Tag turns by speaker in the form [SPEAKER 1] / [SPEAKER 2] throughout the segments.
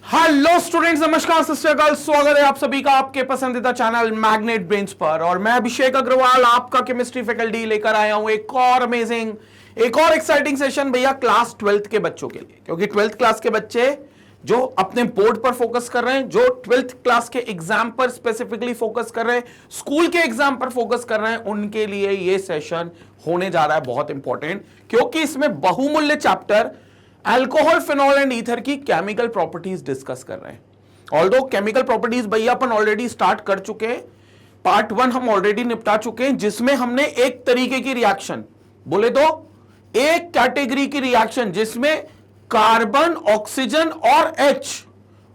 [SPEAKER 1] Hello students, नमस्कार, सत श्री अकाल। स्वागत है आप सभी का आपके पसंदीदा चैनल मैग्नेट ब्रेन्स पर। और मैं अभिषेक अग्रवाल आपका केमिस्ट्री फैकल्टी लेकर आया हूं एक और अमेजिंग, एक और एक्साइटिंग सेशन भैया क्लास 12th के बच्चों के लिए। क्योंकि 12th क्लास के बच्चे जो अपने बोर्ड पर फोकस कर रहे हैं, जो 12th क्लास के एग्जाम पर स्पेसिफिकली फोकस कर रहे हैं, स्कूल के एग्जाम पर फोकस कर रहे हैं, उनके लिए ये सेशन होने जा रहा है बहुत इंपॉर्टेंट। क्योंकि इसमें बहुमूल्य chapter alcohol, phenol and ether की केमिकल प्रॉपर्टीज डिस्कस कर रहे हैं। ऑल्दो केमिकल प्रॉपर्टीज भैया अपन ऑलरेडी स्टार्ट कर चुके हैं, पार्ट 1 हम ऑलरेडी निपटा चुके हैं, जिसमें हमने एक तरीके की रिएक्शन बोले तो एक कैटेगरी की रिएक्शन जिसमें कार्बन, ऑक्सीजन और H,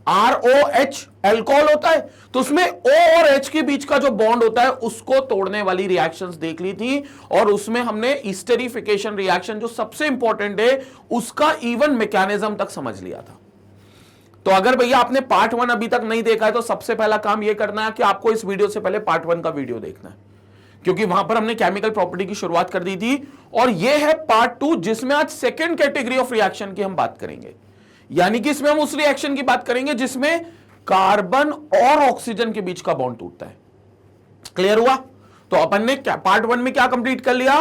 [SPEAKER 1] ROH अल्कोहल होता है, तो उसमें O और H के बीच का जो बॉन्ड होता है उसको तोड़ने वाली रिएक्शंस देख ली थी। और उसमें हमने एस्टेरिफिकेशन रिएक्शन जो सबसे इंपॉर्टेंट है उसका इवन मैकेनिज्म तक समझ लिया था। तो अगर भैया आपने पार्ट 1 अभी तक नहीं देखा है तो सबसे पहला काम यह करना है कि आपको इस वीडियो से पहले पार्ट 1 का वीडियो देखना है, क्योंकि वहां पर हमने केमिकल प्रॉपर्टी की शुरुआत कर दी थी। और यह है पार्ट 2 जिसमें आज सेकेंड कैटेगरी ऑफ रिएक्शन की हम बात करेंगे। यानी कि इसमें हम उस रिएक्शन की बात करेंगे जिसमें कार्बन और ऑक्सीजन के बीच का बॉन्ड टूटता है। क्लियर हुआ? तो अपन ने पार्ट 1 में क्या कंप्लीट कर लिया?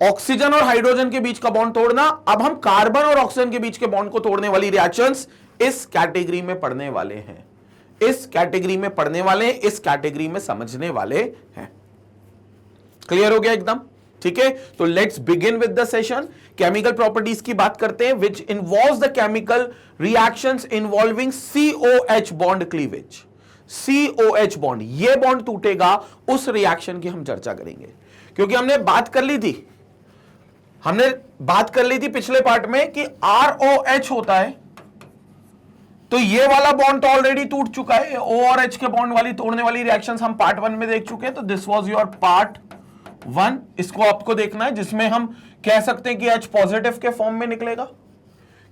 [SPEAKER 1] ऑक्सीजन और हाइड्रोजन के बीच का बॉन्ड तोड़ना। अब हम कार्बन और ऑक्सीजन के बीच के बॉन्ड को तोड़ने वाली रिएक्शंस इस कैटेगरी में पढ़ने वाले हैं, इस कैटेगरी में पढ़ने वाले हैं, इस कैटेगरी में समझने वाले हैं। क्लियर हो गया एकदम? ठीक है, तो let's begin with the session. Chemical properties की बात करते हैं which involves the chemical reactions involving COH bond cleavage. COH bond, ये बॉन्ड टूटेगा, उस रिएक्शन की हम चर्चा करेंगे। क्योंकि हमने बात कर ली थी पिछले पार्ट में कि ROH होता है, तो ये वाला बॉन्ड तो ऑलरेडी टूट चुका है। O और H के बॉन्ड वाली तोड़ने वाली रिएक्शंस हम पार्ट 1 में देख चुके हैं। तो दिस वाज योर पार्ट 1, इसको आपको देखना है, जिसमें हम कह सकते हैं कि H पॉजिटिव के फॉर्म में निकलेगा,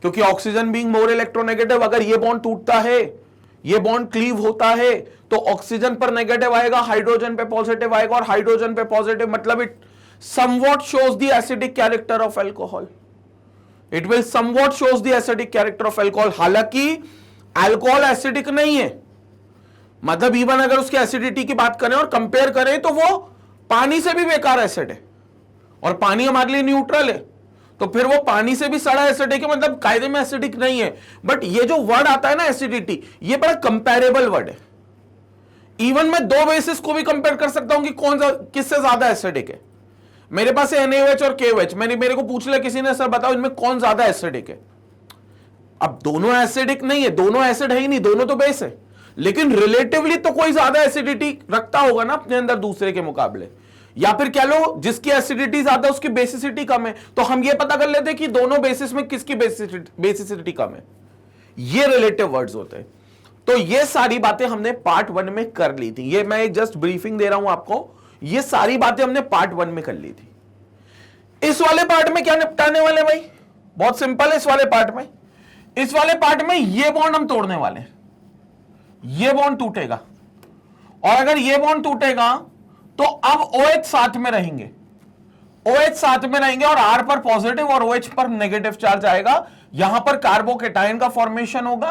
[SPEAKER 1] क्योंकि ऑक्सीजन बीइंग मोर इलेक्ट्रोनेगेटिव, अगर ये बॉन्ड टूटता है, ये बॉन्ड क्लीव होता है, तो ऑक्सीजन पर नेगेटिव आएगा, हाइड्रोजन पे पॉजिटिव आएगा, और हाइड्रोजन पे पॉजिटिव मतलब it somewhat shows the acidic character of alcohol. It will somewhat shows the acidic character of alcohol. हालांकि अल्कोहल एसिडिक नहीं है, मतलब इवन अगर उसकी एसिडिटी की बात करें और कंपेयर करें तो वो पानी से भी बेकार एसिड है, और पानी हमारे लिए न्यूट्रल है, तो फिर वो पानी से भी सड़ा एसिडिक है, मतलब कायदे में एसिडिक नहीं है। बट ये जो वर्ड आता है ना एसिडिटी, ये बड़ा कंपेरेबल वर्ड है। इवन मैं दो बेसिस को भी कंपेयर कर सकता हूं कि कौन सा किससे ज्यादा एसिडिक है। मेरे पास है NaOH और KOH, मेरे को पूछ लिया किसी ने, सर बताओ इनमें कौन ज्यादा एसिडिक है। अब दोनों एसिडिक नहीं है, दोनों एसिड है ही नहीं, दोनों तो बेस है, लेकिन रिलेटिवली तो कोई ज्यादा एसिडिटी रखता होगा ना अपने अंदर दूसरे के मुकाबले। या फिर कह लो जिसकी एसिडिटी ज्यादा उसकी बेसिसिटी कम है, तो हम ये पता कर लेते हैं कि दोनों बेसिस में किसकी बेसिसिटी कम है। ये रिलेटिव वर्ड्स होते हैं। तो ये सारी बातें हमने पार्ट 1 में कर ली थी। ये मैं जस्ट ब्रीफिंग दे रहा हूं आपको, ये सारी बातें हमने पार्ट 1 में कर ली थी। इस वाले पार्ट में क्या निपटाने वाले भाई? बहुत सिंपल है। इस वाले पार्ट में ये बॉन्ड हम तोड़ने वाले हैं। ये बॉन्ड टूटेगा, और अगर ये बॉन्ड टूटेगा तो अब OH साथ में रहेंगे, OH साथ में रहेंगे, और R पर पॉजिटिव और OH पर नेगेटिव चार्ज आएगा। यहां पर कार्बोकेटाइन का फॉर्मेशन होगा,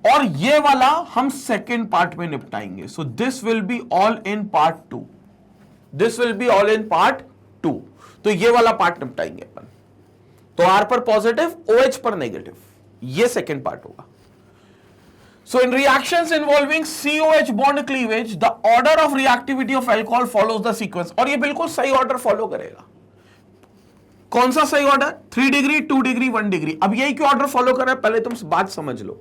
[SPEAKER 1] और ये वाला हम सेकेंड पार्ट में निपटाएंगे। So this will be all in part 2। This will be all in part 2। तो ये वाला पार्ट निपटाएंगे अपन। तो R पर पॉजिटिव, OH पर नेगेटिव, ये सेकेंड पार्ट होगा। So in reactions involving COH bond cleavage, the order of reactivity of alcohol follows the sequence। और ये बिल्कुल सही ऑर्डर फॉलो करेगा। कौन सा सही ऑर्डर? 3 degree, 2 degree, 1 degree. अब यही क्यों ऑर्डर फॉलो कर रहा है, पहले तुम बात समझ लो।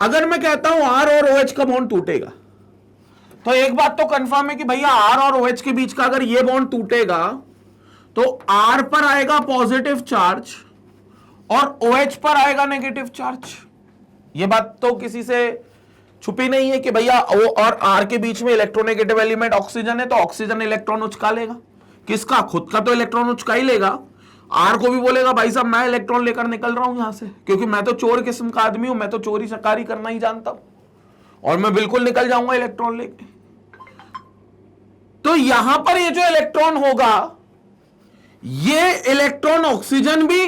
[SPEAKER 1] अगर मैं कहता हूं R और OH का बॉन्ड टूटेगा, तो एक बात तो कंफर्म है कि भैया R और OH के बीच का अगर ये बॉन्ड टूटेगा तो R पर आएगा पॉजिटिव चार्ज और OH पर आएगा नेगेटिव चार्ज। ये बात तो किसी से छुपी नहीं है कि भैया O और R के बीच में इलेक्ट्रोनेगेटिव एलिमेंट ऑक्सीजन है, तो ऑक्सीजन इलेक्ट्रॉन उचका लेगा। किसका? खुद का तो इलेक्ट्रॉन उचका ही लेगा। R को भी बोलेगा भाई साहब मैं इलेक्ट्रॉन लेकर निकल रहा हूं यहां से, क्योंकि मैं तो चोर किस्म का आदमी हूं, मैं तो चोरी चकारी करना ही जानता हूं, और मैं बिल्कुल निकल जाऊंगा इलेक्ट्रॉन लेके। तो यहां पर ये जो इलेक्ट्रॉन होगा, ये इलेक्ट्रॉन ऑक्सीजन भी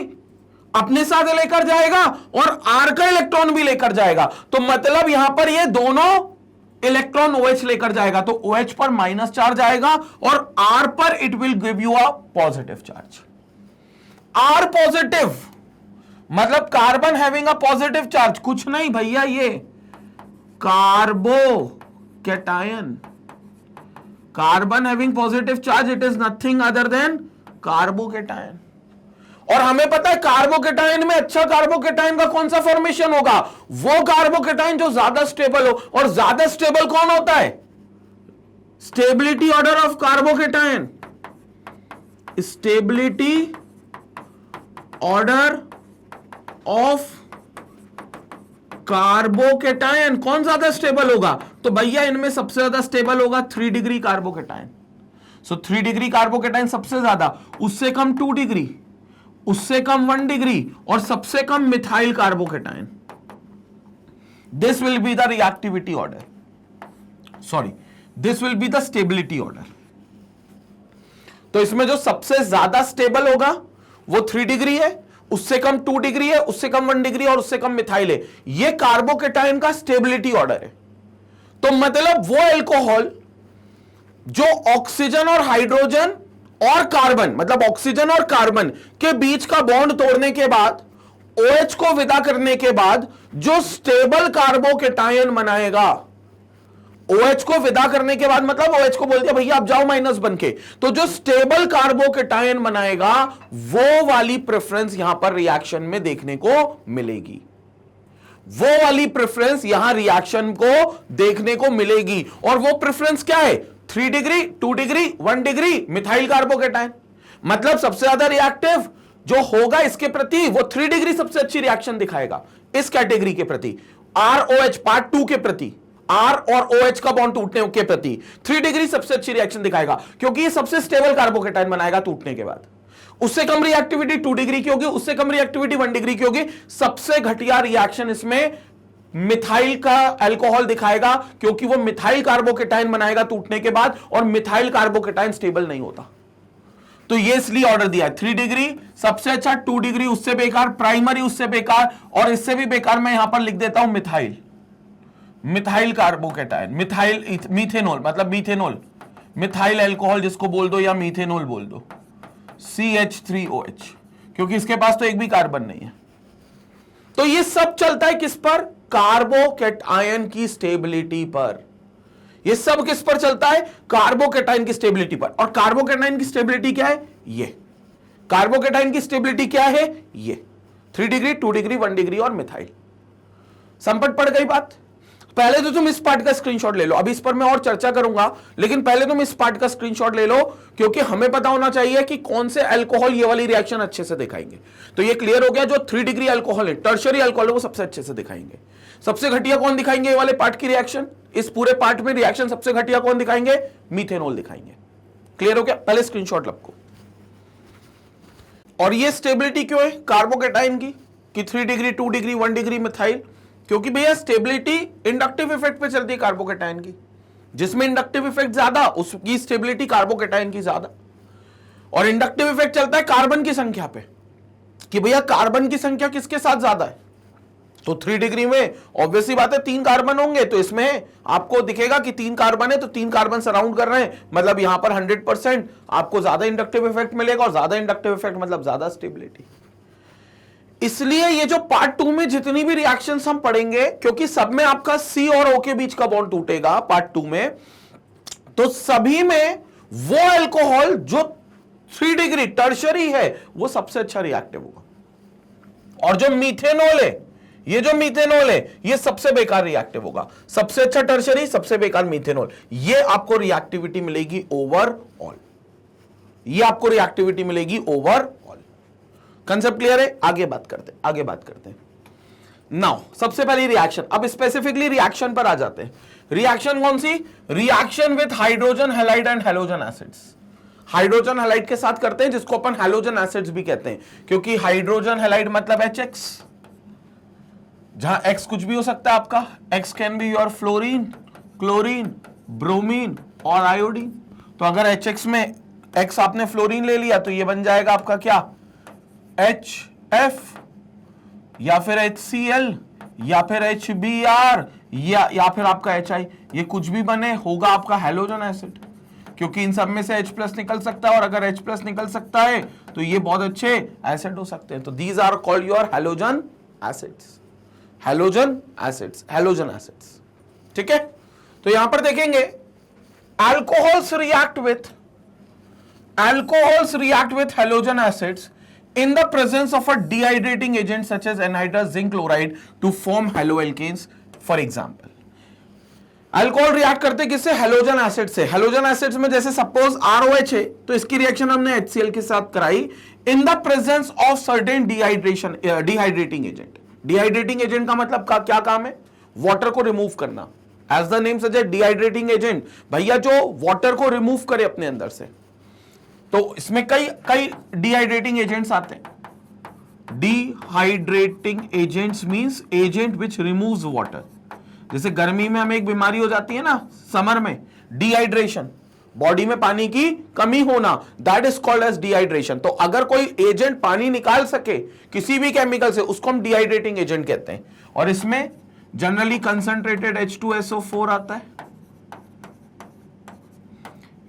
[SPEAKER 1] अपने साथ लेकर जाएगा और R का इलेक्ट्रॉन भी लेकर जाएगा, तो मतलब यहां पर ये दोनों इलेक्ट्रॉन OH लेकर जाएगा, तो OH पर माइनस चार्ज आएगा और R पर it will give you a positive charge. R positive मतलब carbon having a positive charge, कुछ नहीं भैया, ये carbocation, carbon having positive charge, it is nothing other than carbocation. और हमें पता है कार्बोकैटायन में अच्छा कार्बोकैटायन का कौन सा फॉर्मेशन होगा, वो कार्बोकैटायन जो ज्यादा स्टेबल हो, और ज्यादा स्टेबल कौन होता है, stability order of carbocation, stability order of carbocation कौन ज्यादा स्टेबल होगा, तो भैया इनमें सबसे ज्यादा स्टेबल होगा 3 डिग्री कार्बोकैटायन। सो 3 डिग्री कार्बोकैटायन सबसे ज्यादा, उससे कम 2 डिग्री, उससे कम 1 डिग्री, और सबसे कम methyl carbocation. This will be the reactivity order, sorry this will be the stability order. तो इसमें जो सबसे ज्यादा स्टेबल होगा वो 3 डिग्री है, उससे कम 2 डिग्री है, उससे कम 1 डिग्री और उससे कम मिथाइल है। ये कार्बोकैटायन का स्टेबिलिटी ऑर्डर है। तो मतलब वो अल्कोहल जो ऑक्सीजन और हाइड्रोजन और कार्बन, मतलब ऑक्सीजन और कार्बन के बीच का बॉन्ड तोड़ने के बाद, OH को विदा करने के बाद जो स्टेबल कार्बोकैटायन बनाएगा, OH को विदा करने के बाद मतलब OH को बोल दिया भैया आप जाओ माइनस बन के, तो जो स्टेबल कार्बोकैटायन बनाएगा वो वाली प्रेफरेंस यहां पर रिएक्शन में देखने को मिलेगी, वो वाली प्रेफरेंस यहां रिएक्शन को देखने को मिलेगी। और वो प्रेफरेंस क्या है, 3 degree, 2 degree, 1 degree methyl carbocation. मतलब सबसे ज्यादा रिएक्टिव जो होगा इसके प्रति वो 3 डिग्री सबसे अच्छी रिएक्शन दिखाएगा इस कैटेगरी के प्रति, ROH पार्ट 2 के प्रति, R और OH का बॉन्ड टूटने के प्रति 3 डिग्री सबसे अच्छी रिएक्शन दिखाएगा, क्योंकि ये सबसे स्टेबल कार्बोकैटायन बनाएगा टूटने के बाद। उससे कम रिएक्टिविटी 2 डिग्री की होगी, उससे कम रिएक्टिविटी 1 डिग्री की होगी। सबसे घटिया रिएक्शन इसमें मिथाइल का अल्कोहल दिखाएगा, क्योंकि वो मिथाइल कार्बोकैटायन बनाएगा टूटने के बाद, और मिथाइल कार्बोकैटायन स्टेबल नहीं होता। तो ये इसलिए ऑर्डर दिया है 3 डिग्री सबसे अच्छा, 2 डिग्री उससे बेकार, प्राइमरी उससे बेकार, और इससे भी बेकार मैं यहां पर लिख देता हूं methyl, methyl carbocation, methyl methanol, मतलब मीथेनॉल, मिथाइल अल्कोहल जिसको बोल दो या मीथेनॉल बोल दो, CH3OH, क्योंकि इसके पास तो एक भी कार्बन नहीं है। तो ये सब चलता है किस पर, कार्बोकैटायन की स्टेबिलिटी पर। ये सब किस पर चलता है, कार्बोकैटायन की स्टेबिलिटी पर। और कार्बोकैटायन की स्टेबिलिटी क्या है, ये कार्बोकैटायन की स्टेबिलिटी क्या है, ये 3 डिग्री, 2 डिग्री, 1 डिग्री और मिथाइल। संपट पड़ गई बात। पहले तो तुम इस पार्ट का स्क्रीनशॉट ले लो, अभी इस पर मैं और चर्चा करूंगा, लेकिन पहले तुम इस पार्ट का स्क्रीनशॉट ले लो, क्योंकि हमें पता होना चाहिए कि कौन से अल्कोहल ये वाली रिएक्शन अच्छे से दिखाएंगे। तो ये क्लियर हो गया, जो 3 डिग्री अल्कोहल है, टर्शियरी अल्कोहल है, वो सबसे अच्छे से दिखाएंगे। सबसे घटिया कौन दिखाएंगे ये वाले पार्ट की रिएक्शन, इस पूरे पार्ट में रिएक्शन सबसे घटिया कौन दिखाएंगे, मीथेनॉल दिखाएंगे। क्लियर हो गया, पहले स्क्रीनशॉट रखो। और ये स्टेबिलिटी क्यों है कार्बोकैटायन की, कि 3 डिग्री, 2 डिग्री, 1 डिग्री मिथाइल, क्योंकि भैया स्टेबिलिटी इंडक्टिव इफेक्ट पे चलती है कार्बोकैटायन की, जिसमें इंडक्टिव इफेक्ट ज्यादा उसकी स्टेबिलिटी कार्बोकैटायन की ज्यादा। और इंडक्टिव इफेक्ट चलता है कार्बन की संख्या पे, कि भैया कार्बन की संख्या किसके साथ ज्यादा है, तो 3 डिग्री में ऑब्वियसली बात है 3 कार्बन होंगे, तो इसमें आपको दिखेगा कि 3 कार्बन है, तो 3 कार्बन सराउंड कर रहे हैं, मतलब यहां पर 100% आपको ज्यादा इंडक्टिव इफेक्ट मिलेगा, और ज्यादा इंडक्टिव इफेक्ट मतलब ज्यादा स्टेबिलिटी। इसलिए ये जो पार्ट 2 में जितनी भी रिएक्शंस हम पढ़ेंगे, क्योंकि सब में आपका C और O के बीच का बॉन्ड टूटेगा पार्ट 2 में, तो सभी में वो अल्कोहल जो 3 डिग्री टर्शरी है वो सबसे अच्छा रिएक्टिव होगा। और जो मीथेनॉल है, ये जो मीथेनॉल है ये सबसे बेकार रिएक्टिव होगा। सबसे अच्छा टर्शरी, सबसे बेकार मीथेनॉल। ये आपको रिएक्टिविटी मिलेगी ओवरऑल, ये आपको रिएक्टिविटी मिलेगी ओवरऑल। कंसेप्ट क्लियर है, आगे बात करते हैं। नाउ सबसे पहली रिएक्शन, अब स्पेसिफिकली रिएक्शन पर आ जाते हैं। रिएक्शन कौन सी, reaction with hydrogen halide and halogen acids. Hydrogen halide के साथ करते हैं, जिसको अपन हैलोजन एसिड्स भी कहते हैं, क्योंकि हाइड्रोजन हैलाइड मतलब HX, जहां X कुछ भी हो सकता है आपका। X can be your fluorine, chlorine, bromine और आयोडीन। तो अगर HX में X आपने फ्लोरीन ले लिया तो ये बन जाएगा आपका क्या, HF या फिर HCl या फिर HBr या फिर आपका HI, ये कुछ भी बने होगा आपका हैलोजन एसिड, क्योंकि इन सब में से H+ निकल सकता है, और अगर H+ निकल सकता है तो ये बहुत अच्छे एसिड हो सकते हैं। तो these are called your halogen acids, halogen acids, halogen acids. ठीक है, तो यहां पर देखेंगे alcohols react with halogen acids in the presence of a dehydrating agent such as anhydrous zinc chloride to form haloalkanes, for example। Alcohol react करते किससे? Halogen acid से। Halogen acids में जैसे सपोज ROH है तो इसकी रिएक्शन हमने HCl के साथ कराई in the presence of certain dehydrating agent. Dehydrating agent का मतलब क्या काम है? वाटर को रिमूव करना। As the name suggest, dehydrating agent भैया जो वाटर को रिमूव करे अपने अंदर से। तो इसमें कई डिहाइड्रेटिंग एजेंट्स आते हैं। Dehydrating agents means agent which removes water. जैसे गर्मी में हमें एक बीमारी हो जाती है ना, समर में, डिहाइड्रेशन, बॉडी में पानी की कमी होना, that is called as dehydration. तो अगर कोई एजेंट पानी निकाल सके किसी भी केमिकल से, उसको हम डिहाइड्रेटिंग एजेंट कहते हैं। और इसमें जनरली कंसंट्रेटेड H2SO4 आता है,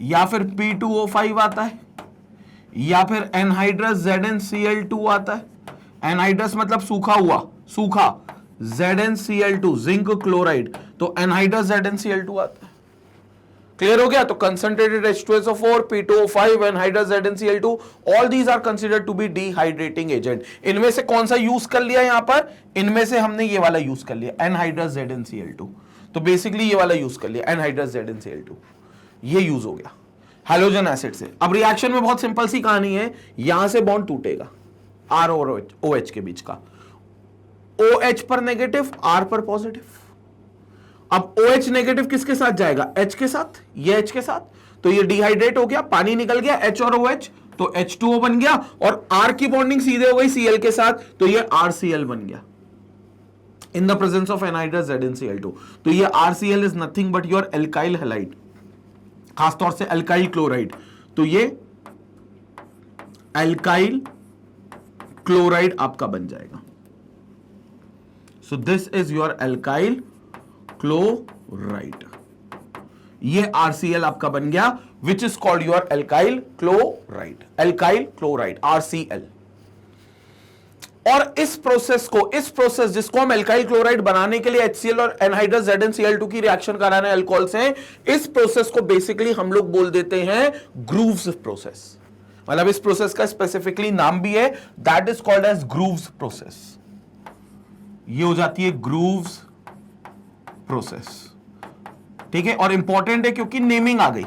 [SPEAKER 1] या फिर P2O5 आता है, या फिर एनहाइड्रस ZnCl2 आता है। एनहाइड्रस मतलब सूखा हुआ, सूखा, ZnCl2 जिंक क्लोराइड, तो एनहाइड्रस ZnCl2 आता है। क्लियर हो गया? तो concentrated H2SO4, P2O5, anhydrous ZnCl2, all these are considered to be dehydrating agent. इनमें से कौन सा यूज कर लिया यहां पर? इनमें से हमने ये वाला यूज कर लिया, एनहाइड्रस ZnCl2। तो बेसिकली ये वाला यूज कर लिया, एनहाइड्रस ZnCl2, ये यूज हो गया हैलोजन एसिड से। अब रिएक्शन में बहुत सिंपल सी कहानी है, यहां से बॉन्ड टूटेगा R और OH के बीच का, OH पर नेगेटिव, R पर पॉजिटिव। अब OH नेगेटिव किसके साथ जाएगा? H के साथ, ये H के साथ, तो ये डिहाइड्रेट हो गया, पानी निकल गया, H और OH, तो H2O बन गया, और R की बॉन्डिंग सीधे हो गई Cl के साथ, तो ये RCl बन गया इन the presence of anhydrous ZnCl2। तो ये RCl is nothing but your alkyl halide, खासतौर से अल्काइल क्लोराइड। तो ये अल्काइल क्लोराइड आपका बन जाएगा। So this is your alkyl chloride, ये RCl आपका बन गया, which is called your alkyl chloride, alkyl chloride RCl। और इस प्रोसेस जिसको हम एल्काइल क्लोराइड बनाने के लिए HCl और एनहाइड्रस ZnCl2 की रिएक्शन कराने अल्कोहल से, इस प्रोसेस को बेसिकली हम लोग बोल देते हैं ग्रूव्स प्रोसेस। मतलब इस प्रोसेस का स्पेसिफिकली नाम भी है, that is called as Groves process. ये हो जाती है ग्रूव्स प्रोसेस। ठीक है, और इंपॉर्टेंट है क्योंकि नेमिंग आ गई,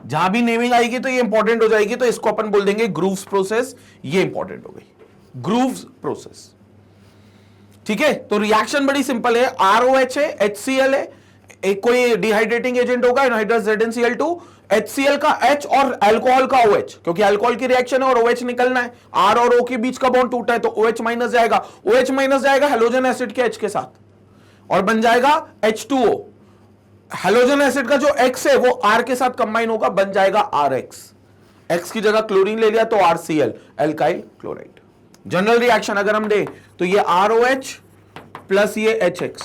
[SPEAKER 1] जहां भी नेमिंग आएगी तो ये इंपॉर्टेंट हो जाएगी, तो इसको अपन बोल देंगे ग्रूव्स प्रोसेस, ये इंपॉर्टेंट हो गई, ग्रूव्स प्रोसेस। ठीक है, तो रिएक्शन बड़ी सिंपल है, ROH है, HCl है, एक कोई डिहाइड्रेटिंग एजेंट होगा एनहाइड्रस ZnCl2, HCl का H और अल्कोहल का OH, क्योंकि अल्कोहल की रिएक्शन है और OH निकलना है, R और O के बीच का बॉन्ड टूटा है तो OH माइनस जाएगा, OH माइनस जाएगा हैलोजन एसिड के H के साथ और बन जाएगा H2O। हैलोजन एसिड का जो X है वो R के साथ कंबाइन होगा, बन जाएगा RX, X की जगह क्लोरीन ले लिया तो RCl, alkyl chloride. General reaction अगर हम दें तो ये ROH प्लस ये HX।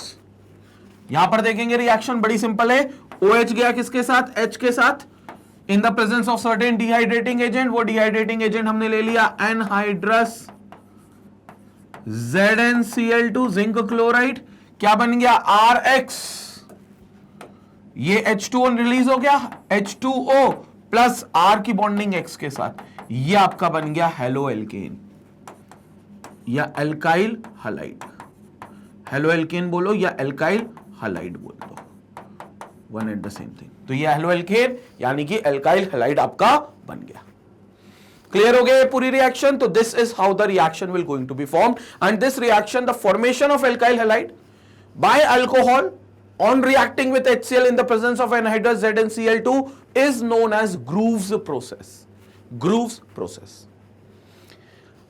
[SPEAKER 1] यहां पर देखेंगे रिएक्शन बड़ी सिंपल है, OH गया किसके साथ? H के साथ, इन the presence of certain dehydrating agent. वो डिहाइड्रेटिंग एजेंट हमने ले लिया एनहाइड्रस ZnCl2 जिंक क्लोराइड, क्या बन गया? RX। ये H2O रिलीज हो गया, H2O प्लस R की बॉन्डिंग X के साथ, ये आपका बन गया हेलो एल्केन या अल्काइल हैलाइड। हेलो एल्केन बोलो या अल्काइल हैलाइड बोल दो, one and the same thing. तो ये हेलो एल्केन यानी कि अल्काइल हैलाइड आपका बन गया। क्लियर हो गया पूरी रिएक्शन? तो this is how the reaction will going to be formed, and this reaction, the formation of alkyl halide by alcohol on reacting with HCl in the presence of anhydrous ZnCl2 is known as Groves process. Groves process.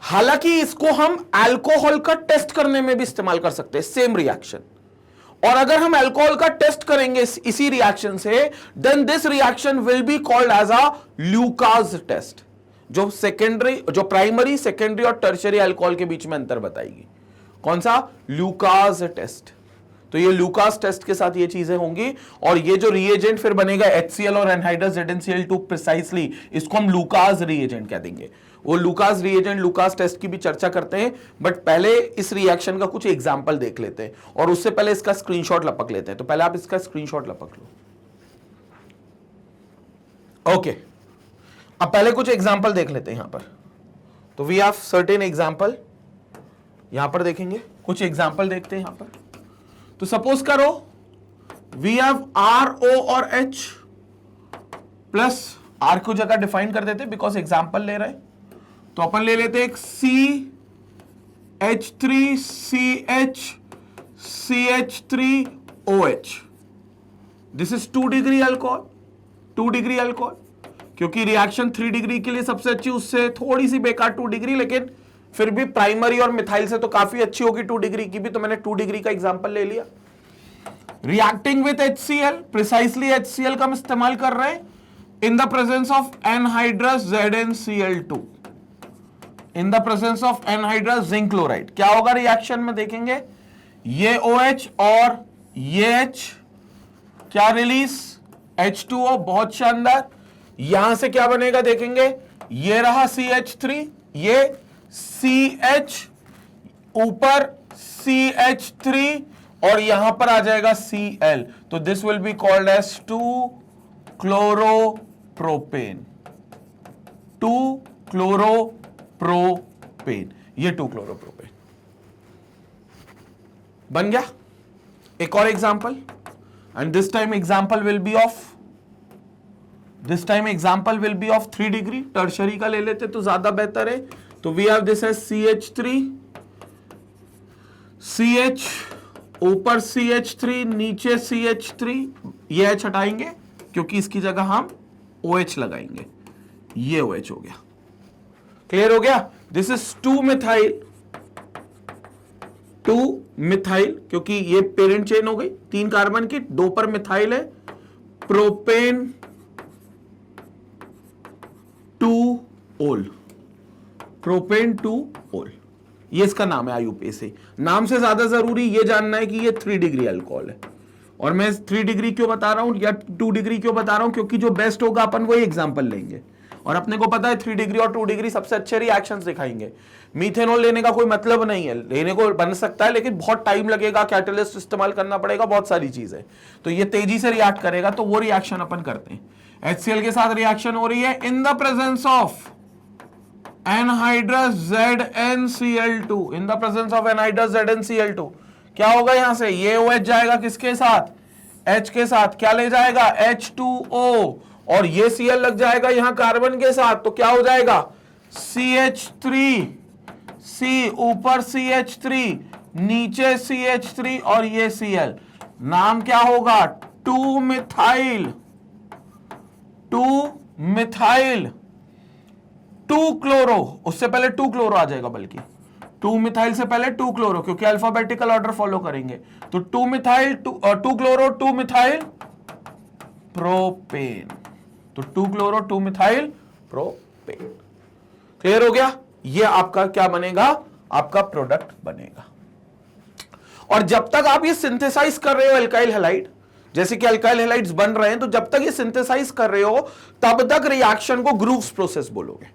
[SPEAKER 1] हालांकि इसको हम alcohol का test करने में भी इस्तेमाल कर सकते हैं, सेम रिएक्शन। और अगर हम अल्कोहल का टेस्ट करेंगे इसी रिएक्शन से, then this reaction will be called as a Lucas test, जो प्राइमरी, सेकेंडरी और टर्शियरी अल्कोहल के बीच में अंतर बताएगी। कौन सा? Lucas test. तो ये लुकास टेस्ट के साथ ये चीजें होंगी, और ये जो रिएजेंट फिर बनेगा HCl और एनहाइड्रस ZnCl2 प्रिसाइसली, इसको हम लुकास रिएजेंट कह देंगे। वो लुकास रिएजेंट, लुकास टेस्ट की भी चर्चा करते हैं, बट पहले इस रिएक्शन का कुछ एग्जांपल देख लेते हैं, और उससे पहले इसका स्क्रीनशॉट लपक लेते हैं। तो पहले आप इसका स्क्रीनशॉट लपक लो। ओके, अब पहले कुछ एग्जांपल देख लेते हैं यहां पर। तो वी हैव सर्टेन एग्जांपल, यहां पर देखेंगे कुछ एग्जांपल देखते हैं यहां पर। तो सपोज करो वी हैव RO और H प्लस, R को जगह डिफाइन कर देते बिकॉज एग्जांपल ले रहे हैं, तो अपन ले लेते एक CH3CH CH3OH। This is 2 degree alcohol, 2 degree alcohol, क्योंकि रिएक्शन 3 डिग्री के लिए सबसे अच्छी, उससे थोड़ी सी बेकार 2 डिग्री, लेकिन फिर भी प्राइमरी और मिथाइल से तो काफी अच्छी होगी 2 डिग्री की भी, तो मैंने 2 डिग्री का एग्जांपल ले लिया। Reacting with HCl, precisely HCl का हम इस्तेमाल कर रहे हैं इन the presence of anhydrous ZnCl2, in the presence of anhydrous zinc chloride. क्या होगा रिएक्शन में देखेंगे, ये OH और ये H क्या रिलीज, H2O, बहुत शानदार। यहां से क्या बनेगा देखेंगे, ये रहा CH3, ये CH, ऊपर CH3, और यहां पर आ जाएगा Cl, तो this will be called as two chloropropane, two chloropropane, ये 2-क्लोरोप्रोपेन बन गया। एक और example, and this time example will be of 3 degree, tertiary का ले लेते तो ज्यादा बेहतर है। तो we have this as CH3, CH, ऊपर CH3, नीचे CH3, ये H हटाएंगे क्योंकि इसकी जगह हम OH लगाएंगे, ये OH हो गया। क्लियर हो गया? दिस इज 2-मिथाइल, 2-मिथाइल, क्योंकि ये पेरेंट चेन हो गई 3 कार्बन की, 2 पर मिथाइल है, प्रोपेन 2-ओल, प्रोपेन 2-ओल, ये इसका नाम है IUPAC। नाम से ज्यादा जरूरी ये जानना है कि ये 3 डिग्री अल्कोहल है। और मैं 3 डिग्री क्यों बता रहा हूं या 2 डिग्री क्यों बता रहा हूं, क्योंकि जो बेस्ट होगा अपन वही एग्जांपल लेंगे, और अपने को पता है 3 डिग्री और 2 डिग्री सबसे अच्छे रिएक्शंस दिखाएंगे। मीथेनॉल लेने का कोई मतलब नहीं है, लेने को बन सकता है लेकिन बहुत टाइम लगेगा, कैटलिस्ट इस्तेमाल करना पड़ेगा, बहुत सारी चीजें, तो ये तेजी से रिएक्ट करेगा, तो वो रिएक्शन अपन करते हैं। HCl के साथ रिएक्शन हो रही है इन the presence of anhydrous ZnCl2, in the presence of anhydrous ZnCl2, क्या होगा यहां से, ये OH जाएगा किसके साथ, H के साथ, क्या ले जाएगा H2O, और ये Cl लग जाएगा यहां कार्बन के साथ, तो क्या हो जाएगा CH3C, ऊपर CH3, नीचे CH3, और ये Cl, नाम क्या होगा 2-मिथाइल, 2-क्लोरो, उससे पहले 2-क्लोरो आ जाएगा, बल्कि 2-मिथाइल से पहले 2-क्लोरो, क्योंकि अल्फाबेटिकल ऑर्डर फॉलो करेंगे। तो 2-मिथाइल, 2-क्लोरो, 2-मिथाइल प्रोपेन, तो 2-क्लोरो 2-मिथाइल प्रोपेन। क्लियर हो गया? ये आपका क्या बनेगा, आपका प्रोडक्ट बनेगा। और जब तक आप ये सिंथेसाइज कर रहे हो एल्काइल हैलाइड, जैसे कि अल्काइल हैलाइड्स बन रहे हैं, तो जब तक ये सिंथेसाइज कर रहे हो तब तक रिएक्शन को ग्रूव्स प्रोसेस बोलोगे,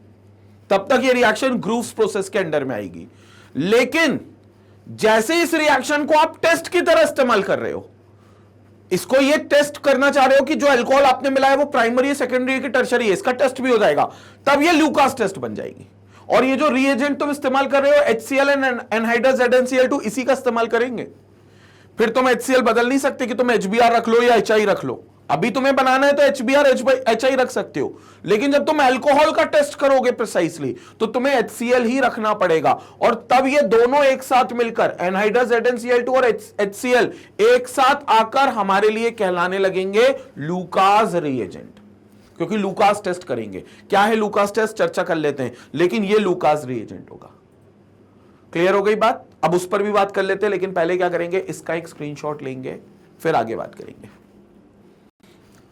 [SPEAKER 1] तब तक ये रिएक्शन ग्रूव्स प्रोसेस के अंडर में आएगी। लेकिन जैसे इस रिएक्शन को आप टेस्ट की तरह इस्तेमाल कर रहे हो, इसको ये टेस्ट करना चाह रहे हो कि जो अल्कोहल आपने मिलाया वो प्राइमरी है, सेकेंडरी है कि टर्शरी है, इसका टेस्ट भी हो जाएगा, तब ये लुकास टेस्ट बन जाएगी। और ये जो रिएजेंट तुम इस्तेमाल कर रहे हो HCl एंड एनहाइड्रस ZnCl2, इसी का इस्तेमाल करेंगे। फिर तुम HCl बदल नहीं सकते कि तुम HBr रख लो या HI रख लो, अभी तुम्हें बनाना है तो HBr HI रख सकते हो, लेकिन जब तुम अल्कोहल का टेस्ट करोगे प्रिसाइसली तो तुम्हें HCl ही रखना पड़ेगा, और तब ये दोनों एक साथ मिलकर एनहाइड्रस ZnCl2 और HCl एक साथ आकर हमारे लिए कहलाने लगेंगे लुकास रिएजेंट, क्योंकि लुकास टेस्ट करेंगे। क्या है लुकास टेस्ट, चर्चा कर लेते हैं, लेकिन ये लुकास रिएजेंट होगा। क्लियर हो गई बात? अब उस पर भी बात कर लेते हैं, लेकिन पहले क्या करेंगे, इसका एक स्क्रीनशॉट लेंगे, फिर आगे बात करेंगे।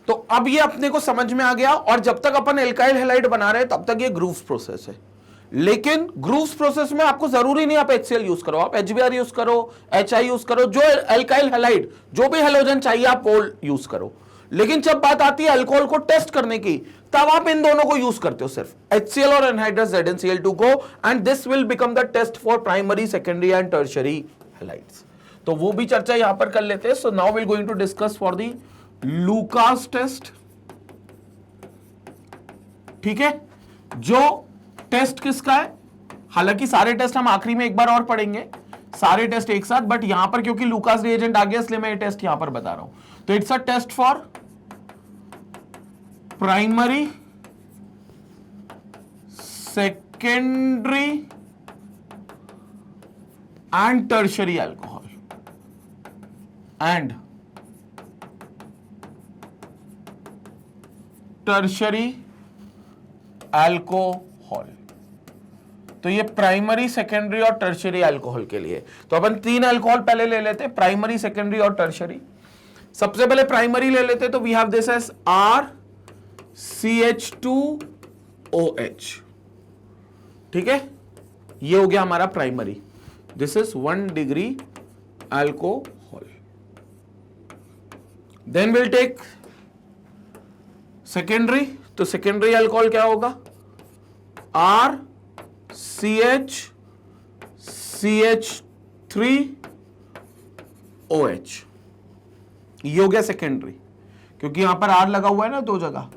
[SPEAKER 1] तो अब ये अपने को समझ में आ गया, और जब तक अपन एल्काइल हैलाइड बना रहे हैं तब तक ये ग्रूव्स प्रोसेस है। लेकिन ग्रूव्स प्रोसेस में आपको जरूरी नहीं आप HCl यूज करो, आप HBr यूज करो, HI यूज करो, जो एल्काइल हैलाइड, जो भी हैलोजन चाहिए आप वो यूज करो। लेकिन जब बात आती है अल्कोहल को टेस्ट करने की, तब आप इन दोनों को यूज करते हो, सिर्फ HCl और एनहाइड्रस ZnCl2 को, and this will become the test for primary, secondary and tertiary halides. तो वो भी चर्चा यहां पर कर लेते हैं। So now we going to discuss for the Lucas test. ठीक है, जो टेस्ट किसका है, हालांकि सारे टेस्ट हम आखिरी में एक बार और पढ़ेंगे, सारे टेस्ट एक साथ, बट यहां पर क्योंकि लुकास रिएजेंट आ गया इसलिए मैं ये टेस्ट यहां पर बता रहा हूं। तो it's a test for primary, secondary and tertiary alcohol and tertiary alcohol. तो ये प्राइमरी, सेकेंडरी और टर्शियरी अल्कोहल के लिए। तो अपन 3 अल्कोहल पहले ले लेते हैं, प्राइमरी, सेकेंडरी और टर्शियरी। सबसे पहले प्राइमरी ले लेते हैं, तो we have this as RCH2OH। ठीक है, ये हो गया हमारा primary, this is 1 degree alcohol. Then will take secondary, तो सेकेंडरी अल्कोहल क्या होगा, RCH3OH। ये हो गया सेकेंडरी, क्योंकि यहां पर R लगा हुआ है ना 2 जगह,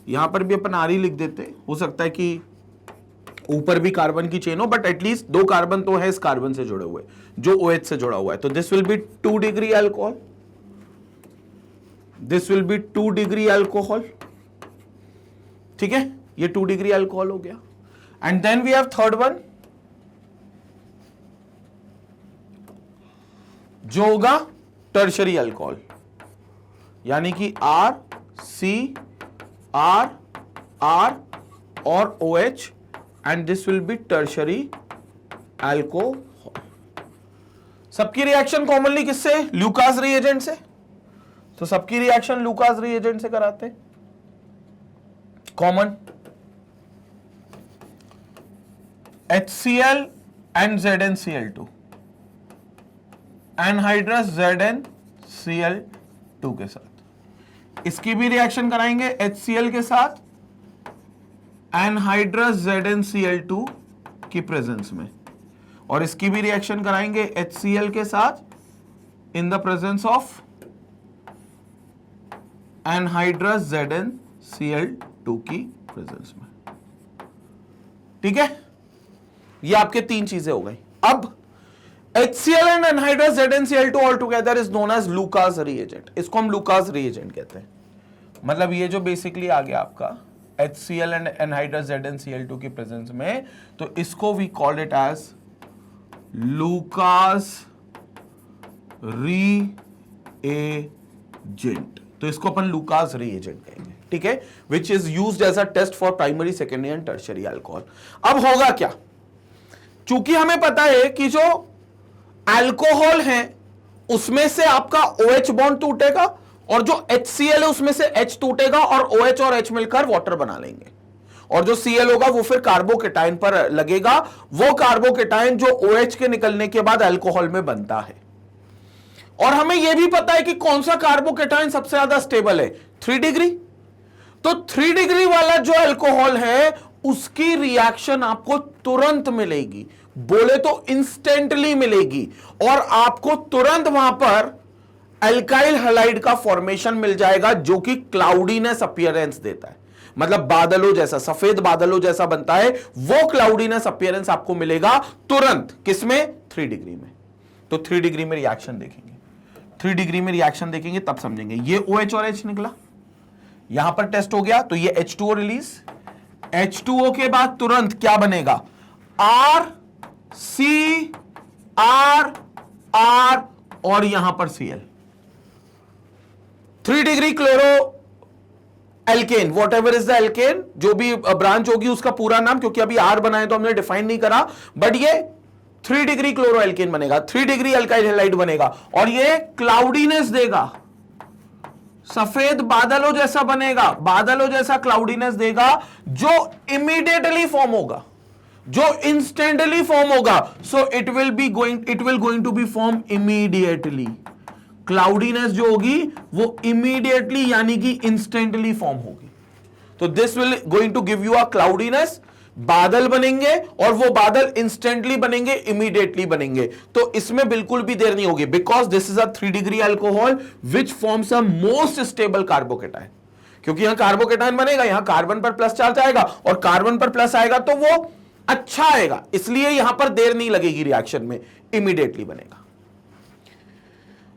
[SPEAKER 1] यहां पर भी अपन R ही लिख देते। हो सकता है कि ऊपर भी कार्बन की चेन हो, बट एटलीस्ट 2 कार्बन तो है इस कार्बन से जुड़े हुए, जो OH से जुड़ा हुआ है। तो this will be 2 degree alcohol, this will be 2 degree alcohol. ठीक है, ये 2 डिग्री अल्कोहल हो गया। And then we have third one, जो होगा टर्शियरी अल्कोहल, यानी कि R, C, R, R और OH, and this will B tertiary alcohol. सबकी रिएक्शन कॉमनली किससे, लुकास रिएजेंट से। तो सबकी रिएक्शन लुकास रिएजेंट से कराते हैं common, HCl and ZnCl2, anhydrous ZnCl2 के साथ। इसकी भी रिएक्शन कराएंगे HCl के साथ एनहाइड्रस ZnCl2 की प्रेजेंस में, और इसकी भी रिएक्शन कराएंगे HCl के साथ इन the presence of anhydrous ZnCl2 की प्रेजेंस में। ठीक है, ये आपके 3 चीजें हो गई। अब HCl and anhydrous ZnCl2 all together is known as Lucas reagent. इसको हम लुकास रिएजेंट कहते हैं। मतलब ये जो बेसिकली आ गया आपका HCl एंड एनहाइड्रस ZnCl2 की प्रेजेंस में, तो इसको we call it as Lucas reagent. तो इसको अपन लुकास रिएजेंट कहेंगे। ठीक है, which is used as a test for primary, secondary and tertiary alcohol. अब होगा क्या, चूंकि हमें पता है कि जो अल्कोहल है उसमें से आपका OH बॉन्ड टूटेगा, और जो HCl है उसमें से H टूटेगा, और OH और H मिलकर वाटर बना लेंगे, और जो Cl होगा वो फिर कार्बोकेटाइन पर लगेगा। वो कार्बोकेटाइन जो OH के निकलने के बाद अल्कोहल में बनता है। और हमें यह भी पता है कि कौन सा कार्बोकेटाइन सबसे ज्यादा स्टेबल है, 3 डिग्री। तो 3 डिग्री वाला जो अल्कोहल है उसकी रिएक्शन आपको तुरंत मिलेगी, बोले तो इंस्टेंटली मिलेगी, और आपको तुरंत वहां पर अल्काइल हैलाइड का फॉर्मेशन मिल जाएगा, जो कि क्लाउडीनेस अपीयरेंस देता है। मतलब बादलों जैसा, सफेद बादलों जैसा बनता है, वो क्लाउडीनेस अपीयरेंस आपको मिलेगा तुरंत। किसमें, 3 डिग्री में। तो 3 डिग्री में रिएक्शन देखेंगे, 3 डिग्री में रिएक्शन देखेंगे तब समझेंगे। ये OH और H निकला, यहां पर टेस्ट हो गया, तो ये H2O रिलीज। H2O के बाद तुरंत क्या बनेगा, R, C, R, R और यहां पर Cl। 3 degree chloro alkane, whatever is the alkane, जो भी ब्रांच होगी उसका पूरा नाम, क्योंकि अभी R बनाए तो हमने डिफाइन नहीं करा, बट ये 3 डिग्री क्लोरो एल्केन बनेगा, 3 डिग्री अल्काइल हैलाइड बनेगा, और ये क्लाउडीनेस देगा, सफेद बादलों जैसा बनेगा, बादलों जैसा क्लाउडीनेस देगा, जो इमीडिएटली फॉर्म होगा। जो इंस्टेंटली फॉर्म होगा, so it will going to be form immediately. Cloudiness जो होगी वो इमीडिएटली यानी कि इंस्टेंटली फॉर्म होगी। तो this will going to give you a cloudiness, बादल बनेंगे और वो बादल इंस्टेंटली बनेंगे, इमीडिएटली बनेंगे। तो इसमें बिल्कुल भी देर नहीं होगी, because this is a 3 degree alcohol which forms a most stable carbocation. क्योंकि यहां कार्बोकेटाइन बनेगा, यहां कार्बन पर प्लस चार्ज आएगा और कार्बन पर प्लस आएगा तो वो अच्छा आएगा, इसलिए यहां पर देर नहीं लगेगी रिएक्शन में, इमीडिएटली बनेगा।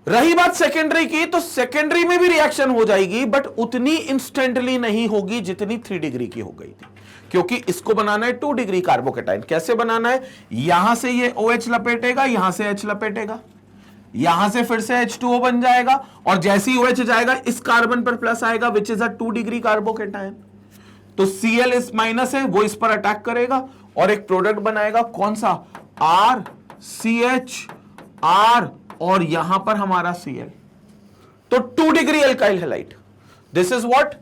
[SPEAKER 1] रही बात सेकेंडरी की, तो सेकेंडरी में भी रिएक्शन हो जाएगी बट उतनी इंस्टेंटली नहीं होगी जितनी 3 डिग्री की हो गई थी, क्योंकि इसको बनाना है 2 डिग्री कार्बोकेटाइन। कैसे बनाना है, यहां से ये OH लपेटेगा, यहां से H लपेटेगा, यहां से फिर से H2O बन जाएगा और जैसे ही OH जाएगा इस कार्बन पर प्लस आएगा which is a 2 degree carbocation. तो Cl इस माइनस है, वो इस पर अटैक करेगा और एक प्रोडक्ट बनाएगा, कौन सा, RCH, R और यहां पर हमारा Cl। तो 2 degree alkyl halide, this is what,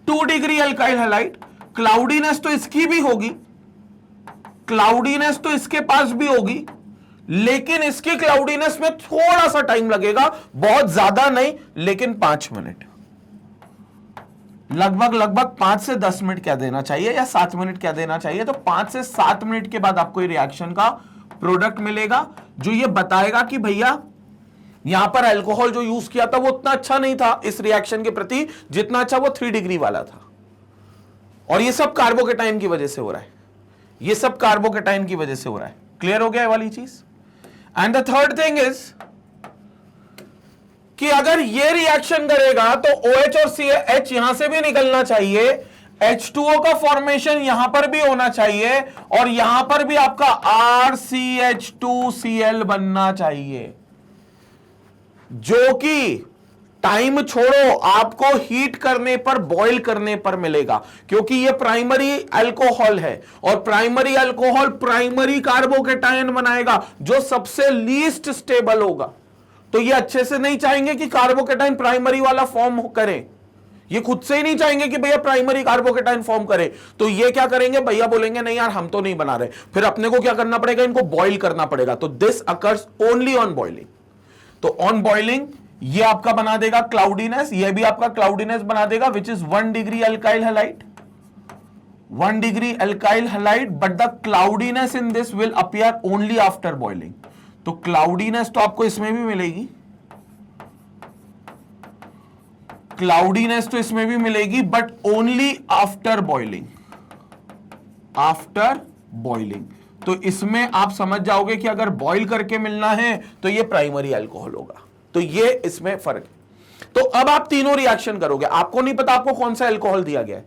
[SPEAKER 1] 2 degree alkyl halide. Cloudiness तो इसकी भी होगी, क्लाउडीनेस तो इसके पास भी होगी, लेकिन इसकी क्लाउडीनेस में थोड़ा सा टाइम लगेगा, बहुत ज्यादा नहीं, लेकिन 5 मिनट, लगभग 5 से 10 मिनट क्या देना चाहिए या 7 मिनट क्या देना चाहिए। तो 5 से 7 मिनट के बाद आपको ये रिएक्शन का प्रोडक्ट मिलेगा जो ये बताएगा कि भैया यहां पर अल्कोहल जो यूज किया था वो उतना अच्छा नहीं था इस रिएक्शन के प्रति जितना अच्छा वो 3 डिग्री वाला था। और ये सब कार्बोकेटाइन की वजह से हो रहा है, ये सब कार्बोकेटाइन की वजह से हो रहा है। क्लियर हो गया ये वाली चीज। And the third thing is कि अगर ये रिएक्शन करेगा तो OH और CH यहां से भी निकलना चाहिए, H2O का फॉर्मेशन यहां पर भी होना चाहिए और यहां पर भी आपका RCH2Cl बनना चाहिए, जो कि टाइम छोड़ो आपको हीट करने पर, बॉईल करने पर मिलेगा, क्योंकि ये प्राइमरी अल्कोहल है और प्राइमरी अल्कोहल प्राइमरी कार्बोकेटाइन बनाएगा जो सबसे लीस्ट स्टेबल होगा। तो ये अच्छे से नहीं चाहेंगे कि कार्बोकेटाइन प्राइमरी वाला फॉर्म करे, ये खुद से ही नहीं चाहेंगे कि भैया प्राइमरी कार्बोकेटाइन फॉर्म करे। तो ये क्या करेंगे, भैया बोलेंगे नहीं यार हम तो नहीं बना रहे, फिर अपने को क्या करना पड़ेगा, इनको बॉईल करना पड़ेगा। तो this occurs only on boiling. तो ऑन बॉइलिंग ये आपका बना देगा क्लाउडीनेस, ये भी आपका क्लाउडीनेस बना देगा which is 1 degree alkyl halide, 1 degree alkyl halide, but the cloudiness in this will appear only after boiling. तो क्लाउडीनेस तो आपको इसमें भी मिलेगी, क्लाउडीनेस तो इसमें भी मिलेगी but only after boiling, after boiling. तो इसमें आप समझ जाओगे कि अगर बॉईल करके मिलना है तो ये प्राइमरी अल्कोहल होगा। तो ये इसमें फर्क है। तो अब आप तीनों रिएक्शन करोगे, आपको नहीं पता आपको कौन सा अल्कोहल दिया गया है,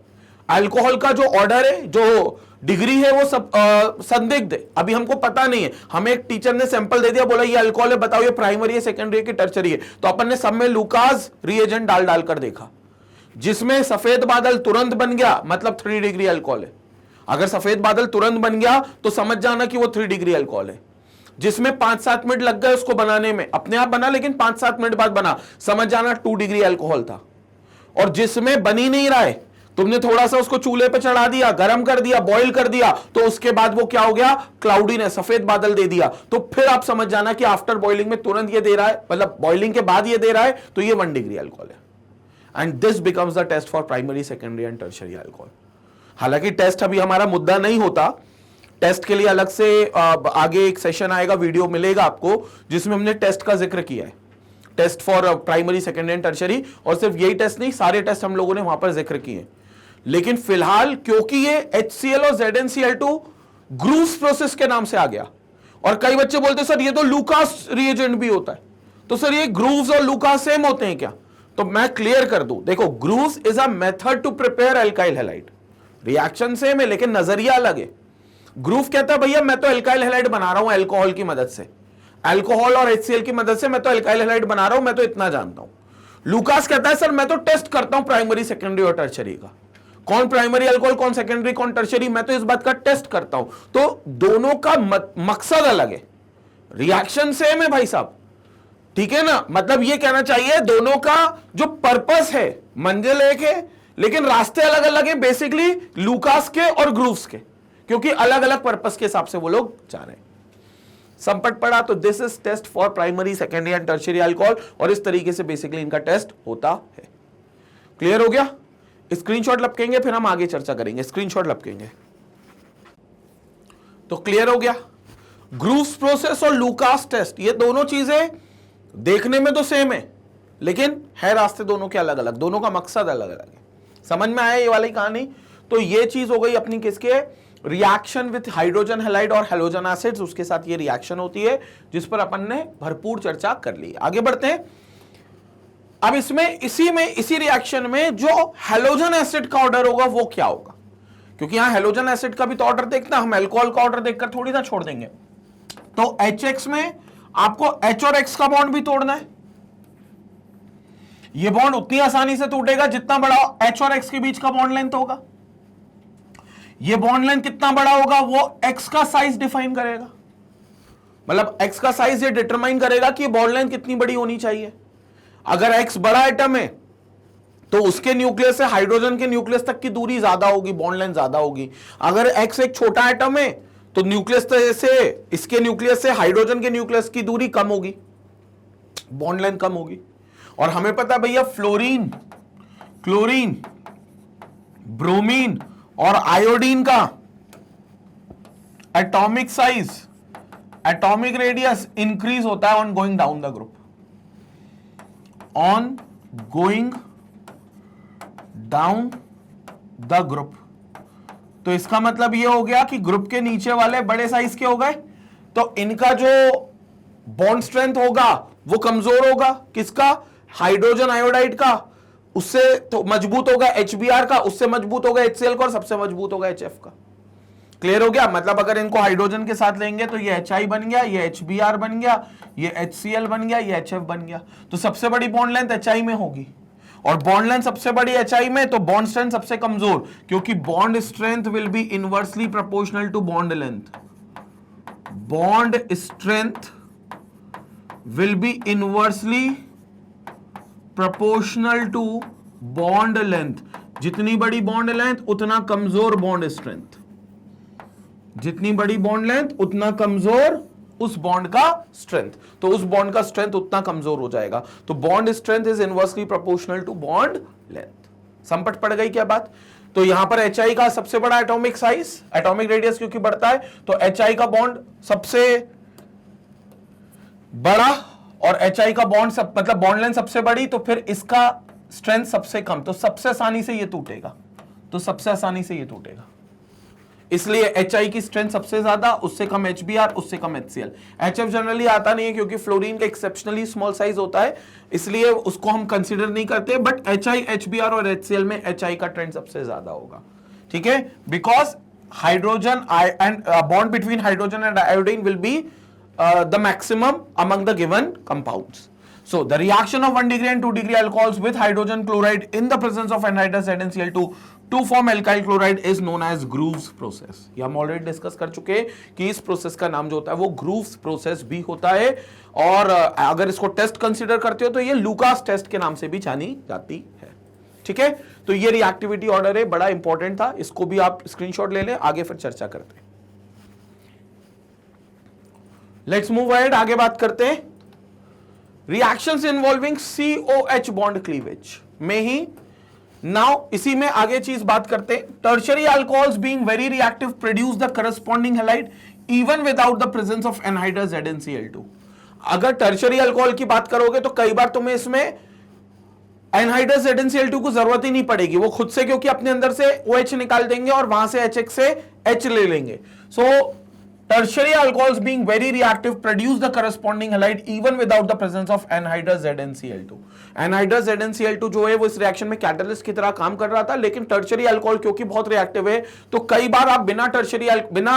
[SPEAKER 1] अल्कोहल का जो ऑर्डर है, जो डिग्री है, वो सब संदिग्ध है, अभी हमको पता नहीं है। हमें एक टीचर ने सैंपल दे दिया, बोला ये अल्कोहल है, बताओ ये प्राइमरी है, सेकेंडरी है कि टर्शरी है। तो अपन ने सब में लुकास रिएजेंट डाल डालकर देखा, जिसमें सफेद बादल तुरंत बन गया मतलब 3 डिग्री अल्कोहल है। अगर सफेद बादल तुरंत बन गया तो समझ जाना कि वो 3 डिग्री अल्कोहल है। जिसमें 5-7 मिनट लग गए उसको बनाने में, अपने आप बना लेकिन 5-7 मिनट बाद बना, समझ जाना 2 डिग्री अल्कोहल था। और जिसमें बन ही नहीं रहा है, तुमने थोड़ा सा उसको चूल्हे पे चढ़ा दिया, गर्म कर दिया, बॉईल कर दिया, तो उसके बाद वो क्या हो गया, क्लाउडी ने सफेद बादल दे दिया। तो फिर आप समझ जाना कि आफ्टर बॉइलिंग में तुरंत ये दे रहा है, मतलब बॉइलिंग के बाद ये दे रहा है, तो ये 1 डिग्री अल्कोहल है। And this becomes the test for primary, secondary and tertiary alcohol. हालांकि टेस्ट अभी हमारा मुद्दा नहीं होता, टेस्ट के लिए अलग से आगे एक सेशन आएगा, वीडियो मिलेगा आपको, जिसमें हमने टेस्ट का जिक्र किया है, test for primary, secondary and tertiary. और सिर्फ यही टेस्ट नहीं, सारे टेस्ट हम लोगों ने वहां पर जिक्र किए। लेकिन फिलहाल क्योंकि ये HCl और ZnCl2 ग्रूव्स प्रोसेस के नाम से आ गया, और कई बच्चे बोलते सर ये तो लुकास रिएजेंट भी होता है, तो सर ये ग्रूव्स और लुकास सेम होते हैं क्या? तो मैं क्लियर कर दूं, देखो Groves is a method to prepare alkyl halide, reaction same है लेकिन नजरिया अलग है। ग्रूव कहता है भैया मैं तो अल्काइल हैलाइड बना रहा हूं अल्कोहल की मदद से, अल्कोहल और HCl की मदद से मैं तो अल्काइल हैलाइड बना रहा हूं, मैं तो इतना जानता हूं। लुकास कहता है सर मैं तो टेस्ट करता हूं प्राइमरी, सेकेंडरी और टर्शियरी का, कौन प्राइमरी अल्कोहल, कौन सेकेंडरी, कौन टर्शियरी, मैं तो इस बात का टेस्ट करता हूं। तो दोनों का मकसद अलग है, रिएक्शन सेम है भाई साहब, ठीक है ना। मतलब ये कहना चाहिए दोनों का जो पर्पस है मंजिल एक है, लेकिन रास्ते अलग अलग है, बेसिकली लुकास के और ग्रूव्स के। क्योंकि अलग अलग पर्पस के हिसाब से वो लोग जा रहे हैं। संपट पड़ा तो this is test for primary, secondary and tertiary alcohol, और इस तरीके से बेसिकली इनका टेस्ट होता है। क्लियर हो गया? स्क्रीनशॉट लपकेंगे, फिर हम आगे चर्चा करेंगे। स्क्रीनशॉट लपकेंगे तो क्लियर हो गया। ग्रूव्स प्रोसेस और लूकास टेस्ट, ये दोनों चीजें देखने में तो सेम है, लेकिन है रास्ते दोनों के अलग अलग, दोनों का मकसद अलग अलग है। समझ में आया ये वाली कहानी? तो ये चीज हो गई अपनी किसके, रिएक्शन विथ हाइड्रोजन हैलाइड और हैलोजन एसिड्स, उसके साथ ये रिएक्शन होती है जिस पर अपन ने भरपूर चर्चा कर ली। आगे बढ़ते हैं। अब इसमें इसी रिएक्शन में जो हैलोजन एसिड का ऑर्डर होगा वो क्या होगा, क्योंकि यहां हैलोजन एसिड का भी तो ऑर्डर देखना, हम अल्कोहल का ऑर्डर देखकर थोड़ी ना छोड़ देंगे। तो HX में आपको H और X का बॉन्ड भी तोड़ना है। यह बॉन्ड उतनी आसानी से टूटेगा जितना बड़ा H और X के बीच का बॉन्ड लेंथ होगा। यह बॉन्ड लेंथ कितना बड़ा होगा वो X का साइज डिफाइन करेगा, मतलब X का साइज ये डिटरमाइन करेगा कि बॉन्ड लेंथ कितनी बड़ी होनी चाहिए। अगर X बड़ा एटम है तो उसके न्यूक्लियस से हाइड्रोजन के न्यूक्लियस तक की दूरी ज्यादा होगी, बॉन्ड लेंथ ज्यादा होगी। अगर X एक छोटा एटम है तो न्यूक्लियस से इसके न्यूक्लियस से हाइड्रोजन के न्यूक्लियस की दूरी कम होगी, बॉन्ड लेंथ कम होगी। और हमें पता है भैया फ्लोरीन, क्लोरीन, ब्रोमीन और आयोडीन का atomic size, atomic radius increase होता है on going down the group, on going down the group. तो इसका मतलब यह हो गया कि ग्रुप के नीचे वाले बड़े साइज के हो गए, तो इनका जो बॉन्ड स्ट्रेंथ होगा वो कमजोर होगा। किसका? हाइड्रोजन आयोडाइड का, उससे तो मजबूत होगा HBr का, उससे मजबूत होगा HCl का, और सबसे मजबूत होगा HF का। क्लियर हो गया? मतलब अगर इनको हाइड्रोजन के साथ लेंगे तो ये HI बन गया, ये HBr बन गया, ये HCl बन गया, ये HF बन गया। तो सबसे बड़ी बॉन्ड लेंथ HI में होगी, और बॉन्ड लेंथ सबसे बड़ी HI में, तो बॉन्ड स्ट्रेंथ सबसे कमजोर, क्योंकि bond strength will be inversely proportional to bond length. Bond strength will be inversely proportional to bond length. जितनी बड़ी बॉन्ड लेंथ उतना कमजोर बॉन्ड स्ट्रेंथ, जितनी बड़ी बॉन्ड लेंथ उतना कमजोर उस बॉन्ड का स्ट्रेंथ, तो उस बॉन्ड का स्ट्रेंथ उतना कमजोर हो जाएगा। तो bond strength is inversely proportional to bond length. संपट पड़ गई क्या बात? तो यहां पर HI का सबसे बड़ा एटॉमिक साइज, एटॉमिक रेडियस क्योंकि बढ़ता है, तो HI का बॉन्ड सबसे बड़ा और HI का बॉन्ड मतलब बॉन्ड लेंथ सबसे बड़ी, तो फिर इसका स्ट्रेंथ सबसे कम, तो सबसे आसानी से ये टूटेगा, तो सबसे आसानी से ये टूटेगा। इसलिए HI की स्ट्रेंथ सबसे ज्यादा, उससे कम HBr, उससे कम HCl। HF जनरली आता नहीं है क्योंकि फ्लोरीन का एक्सेप्शनली स्मॉल साइज होता है, इसलिए उसको हम कंसीडर नहीं करते, बट HI, HBr और HCl में HI का ट्रेंड सबसे ज्यादा होगा। ठीक है, because hydrogen and bond between hydrogen and iodine will be the maximum among the given compounds. So the reaction of 1 degree and 2 degree alcohols with hydrogen chloride in the presence of anhydrous ZnCl2 to form alkyl chloride is known as Groves process. ये हम already discuss कर चुके हैं कि इस process का नाम जो होता है वो ग्रूव्स प्रोसेस भी होता है, और अगर इसको टेस्ट कंसीडर करते हो तो ये लूकास टेस्ट के नाम से भी जानी जाती है। ठीक है, तो ये रिएक्टिविटी ऑर्डर है, बड़ा इंपॉर्टेंट था, इसको भी आप स्क्रीनशॉट ले लें, आगे फिर चर्चा करते हैं। लेट्स मूव अहेड, आगे बात करते हैं। Reactions involving COH bond cleavage में ही नाउ इसी में आगे चीज बात करते हैं। Tertiary alcohols being very reactive produce the corresponding halide even without the presence of anhydrous ZnCl2। अगर टर्शियरी अल्कोहल की बात करोगे तो कई बार तुम्हें इसमें एनहाइड्रस ZnCl2 को जरूरत ही नहीं पड़ेगी, वो खुद से, क्योंकि अपने अंदर से OH निकाल देंगे और वहां से HX से H ले लेंगे। सो tertiary alcohols being very reactive produce the corresponding halide even without the presence of anhydrous ZnCl2। anhydrous ZnCl2 जो है वो इस रिएक्शन में कैटलिस्ट की तरह काम कर रहा था, लेकिन टर्शियरी अल्कोहल क्योंकि बहुत रिएक्टिव है तो कई बार आप बिना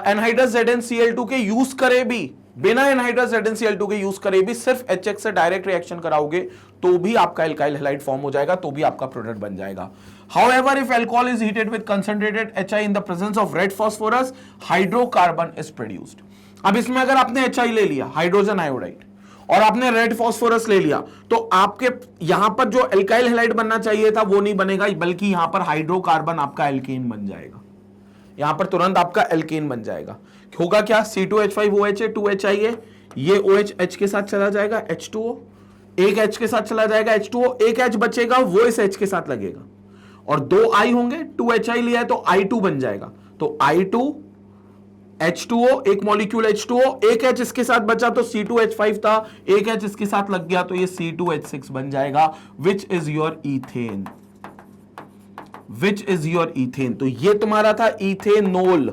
[SPEAKER 1] एनहाइड्रस ZnCl2 के यूज करे भी, बिना एनहाइड्रस ZnCl2 के यूज करे भी सिर्फ HX से डायरेक्ट रिएक्शन कराओगे तो भी आपका एल्काइल हैलाइड फॉर्म हो जाएगा, तो भी आपका प्रोडक्ट बन जाएगा। However, if alcohol is heated with concentrated HI in the presence of red phosphorus, hydrocarbon is produced। अब इसमें अगर आपने HI ले लिया, हाइड्रोजन आयोडाइड, और आपने रेड फॉस्फोरस ले लिया, तो आपके यहां पर जो एल्काइल हैलाइड बनना चाहिए था वो नहीं बनेगा, बल्कि यहां पर हाइड्रोकार्बन आपका एल्केन बन जाएगा। यहां पर तुरंत आपका एल्केन बन जाएगा। होगा क्या, C2H5OH है, 2HI है, ये OH H के साथ चला जाएगा, H2O, एक H के साथ चला जाएगा H2O, एक H बचेगा वो इस H के साथ लगेगा और 2 I होंगे, 2HI लिया है तो I2 बन जाएगा, तो I2 H2O, एक मॉलिक्यूल H2O, एक H इसके साथ बचा तो C2H5 था, एक H इसके साथ लग गया तो ये C2H6 बन जाएगा, which is your ethane, which is your ethane. तो ये तुम्हारा था इथेनॉल,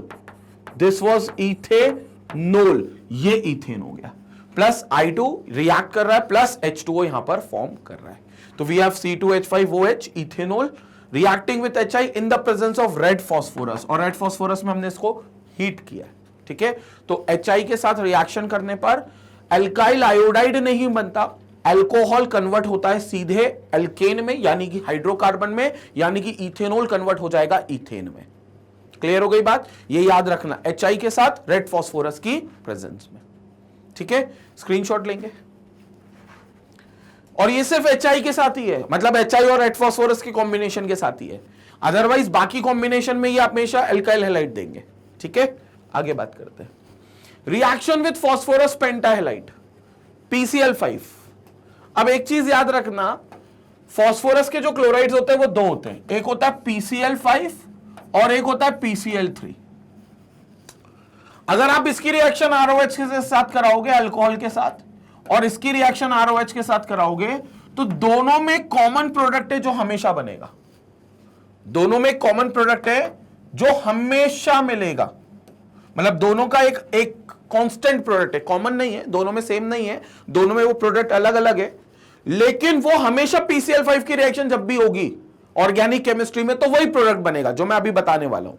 [SPEAKER 1] दिस वॉज इथेनॉल, ये इथेन हो गया, प्लस I2 रिएक्ट कर रहा है, प्लस H2O यहां पर फॉर्म कर रहा है। तो we have C2H5OH ethanol reacting with HI in the presence of red phosphorus, और रेड फॉस्फोरस में हमने इसको हीट किया है, ठीक है। तो HI के साथ रिएक्शन करने पर एल्काइल आयोडाइड नहीं बनता, अल्कोहल कन्वर्ट होता है सीधे एल्केन में यानी कि हाइड्रोकार्बन में, यानी कि इथेनॉल कन्वर्ट हो जाएगा इथेन में। क्लियर हो गई बात, ये याद रखना, HI के साथ रेड फॉस्फोरस की प्रेजेंस में, ठीक है। स्क्रीनशॉट लेंगे, और ये सिर्फ HI के साथ ही है, मतलब HI और रेड फॉस्फोरस के कॉम्बिनेशन के साथ ही है, अदरवाइज बाकी कॉम्बिनेशन में ये हमेशा एल्काइल हैलाइड देंगे, ठीक है। आगे बात करते हैं, reaction with phosphorus pentahalide PCl5। अब एक चीज याद रखना, फॉस्फोरस के जो क्लोराइड्स होते हैं वो दो होते हैं, एक होता है PCl5 और एक होता है PCl3। अगर आप इसकी रिएक्शन ROH के साथ कराओगे अल्कोहल के साथ, और इसकी रिएक्शन ROH के साथ कराओगे, तो दोनों में कॉमन प्रोडक्ट है जो हमेशा बनेगा, दोनों में कॉमन प्रोडक्ट है जो हमेशा मिलेगा, मतलब दोनों का एक कांस्टेंट प्रोडक्ट है, कॉमन नहीं है, दोनों में सेम नहीं है, दोनों में वो प्रोडक्ट अलग अलग है, लेकिन वो हमेशा PCl5 की रिएक्शन जब भी होगी ऑर्गेनिक केमिस्ट्री में तो वही प्रोडक्ट बनेगा जो मैं अभी बताने वाला हूं,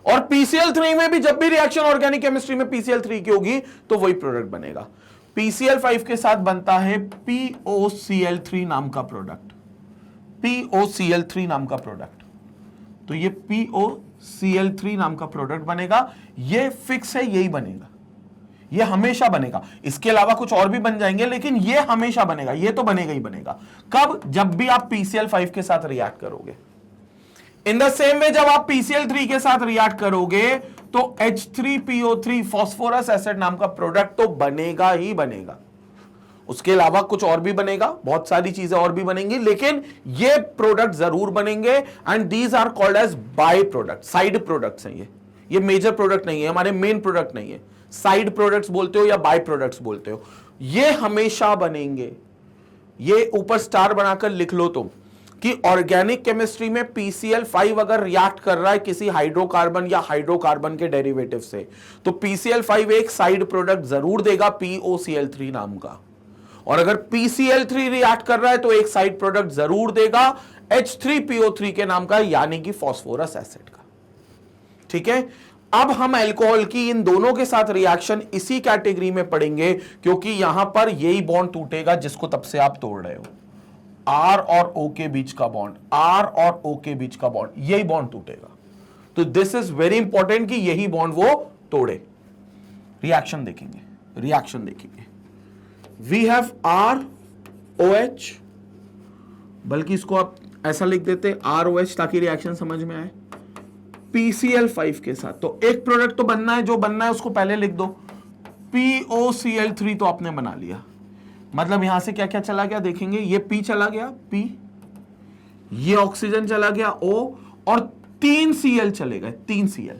[SPEAKER 1] और PCl3 में भी जब भी रिएक्शन ऑर्गेनिक केमिस्ट्री में PCl3 की होगी तो वही प्रोडक्ट बनेगा। PCl5 के साथ बनता है POCl3 नाम का प्रोडक्ट, POCl3 नाम का प्रोडक्ट, तो ये POCl3 नाम का प्रोडक्ट बनेगा, ये फिक्स है, यही बनेगा, ये हमेशा बनेगा। इसके अलावा कुछ और भी बन जाएंगे लेकिन ये हमेशा बनेगा, ये तो बनेगा ही बनेगा। कब, जब भी आप PCl5 के साथ रिएक्ट करोगे। इन द सेम वे जब आप PCl3 के साथ रिएक्ट करोगे तो H3PO3 फॉस्फोरस एसिड नाम का प्रोडक्ट तो बनेगा ही बनेगा, उसके अलावा कुछ और भी बनेगा, बहुत सारी चीजें और भी बनेंगी, लेकिन ये प्रोडक्ट जरूर बनेंगे, and these are called as by product, side products हैं ये मेजर प्रोडक्ट नहीं है, हमारे मेन प्रोडक्ट नहीं है, साइड प्रोडक्ट्स बोलते हो या बाय प्रोडक्ट्स बोलते हो, ये हमेशा बनेंगे। ये ऊपर स्टार बनाकर लिख लो तुम कि ऑर्गेनिक केमिस्ट्री में PCl5 अगर रिएक्ट कर रहा है किसी हाइड्रोकार्बन या हाइड्रोकार्बन के डेरिवेटिव से, तो PCl5 एक साइड प्रोडक्ट जरूर देगा POCl3 नाम का, और अगर PCl3 रिएक्ट कर रहा है तो एक साइड प्रोडक्ट जरूर देगा H3PO3 के नाम का, यानी कि फॉस्फोरस एसिड का, ठीक है। अब हम अल्कोहल की इन दोनों के साथ रिएक्शन इसी कैटेगरी में पढ़ेंगे, क्योंकि यहां पर यही बॉन्ड टूटेगा जिसको तब से आप तोड़ रहे हो, R और O के बीच का बॉन्ड, R और O के बीच का बॉन्ड, यही बॉन्ड टूटेगा। तो दिस इज वेरी इंपॉर्टेंट कि यही बॉन्ड वो तोड़े। रिएक्शन देखेंगे, रिएक्शन देखेंगे, वी हैव ROH, बल्कि इसको आप ऐसा लिख देते ROH ताकि रिएक्शन समझ में आए, PCl5 के साथ। तो एक प्रोडक्ट तो बनना है, जो बनना है उसको पहले लिख दो, POCl3 तो आपने बना लिया, मतलब यहां से क्या क्या चला गया देखेंगे, ये P चला गया P, ये ऑक्सीजन चला गया O, और 3 Cl चले गए, 3 Cl।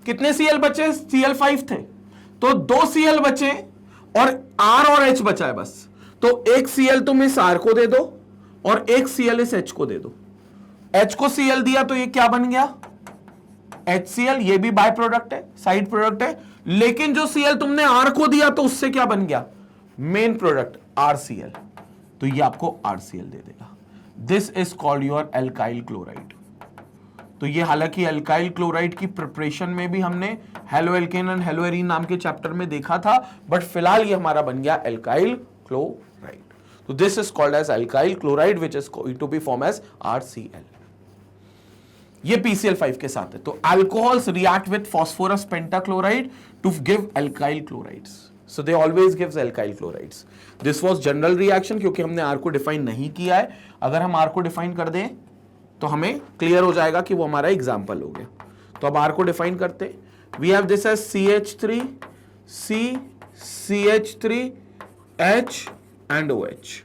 [SPEAKER 1] कितने Cl बचे, Cl5 थे तो 2 Cl बचे और R और H बचा है बस, तो एक Cl तुम इस R को दे दो और एक Cl इस H को दे दो। H को Cl दिया तो ये क्या बन गया, HCl, ये भी बाय प्रोडक्ट है, साइड प्रोडक्ट है, लेकिन जो Cl तुमने R को दिया तो उससे क्या बन गया, मेन प्रोडक्ट RCl, तो ये आपको RCl दे देगा। This is called your alkyl chloride. तो ये हालांकि एल्काइल क्लोराइड की प्रिपरेशन में भी हमने हेलोएल्केन एंड हेलोएरीन नाम के चैप्टर में देखा था, बट फिलहाल ये हमारा बन गया एल्काइल क्लोराइड। तो this is called as alkyl chloride which is going to be form as RCl। ये PCl5 के साथ है। तो alcohols react with phosphorus pentachloride to give alkyl chlorides, so they always gives alkyl chlorides. This was general reaction क्योंकि हमने R को define नहीं किया है, अगर हम R को डिफाइन कर दें तो हमें क्लियर हो जाएगा कि वो हमारा एग्जाम्पल हो गया। तो अब R को डिफाइन करते, we have this as CH3 C CH3 H and OH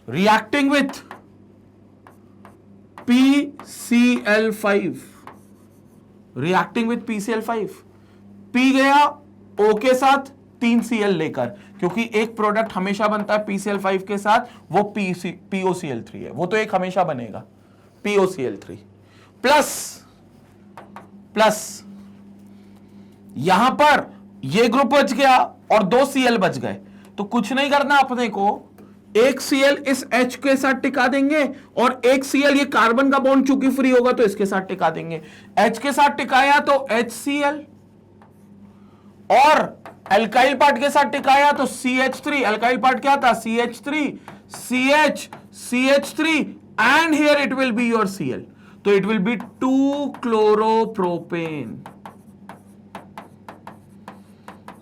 [SPEAKER 1] reacting with PCl5, reacting with PCl5, P गया O के साथ 3 Cl लेकर, क्योंकि एक प्रोडक्ट हमेशा बनता है PCl5 के साथ, वो POCl3 है, वो तो एक हमेशा बनेगा POCl3 प्लस यहां पर ये ग्रुप बच गया और 2 Cl बच गए, तो कुछ नहीं करना अपने को, एक Cl इस H के साथ टिका देंगे और एक Cl ये कार्बन का बॉन्ड चूंकि फ्री होगा तो इसके साथ टिका देंगे, H के साथ टिकाया तो HCl और अल्काइल पार्ट के साथ टिकाया तो CH3, अल्काइल पार्ट क्या था CH3 CH CH3 and here it will be your Cl, तो it will be 2-chloropropane.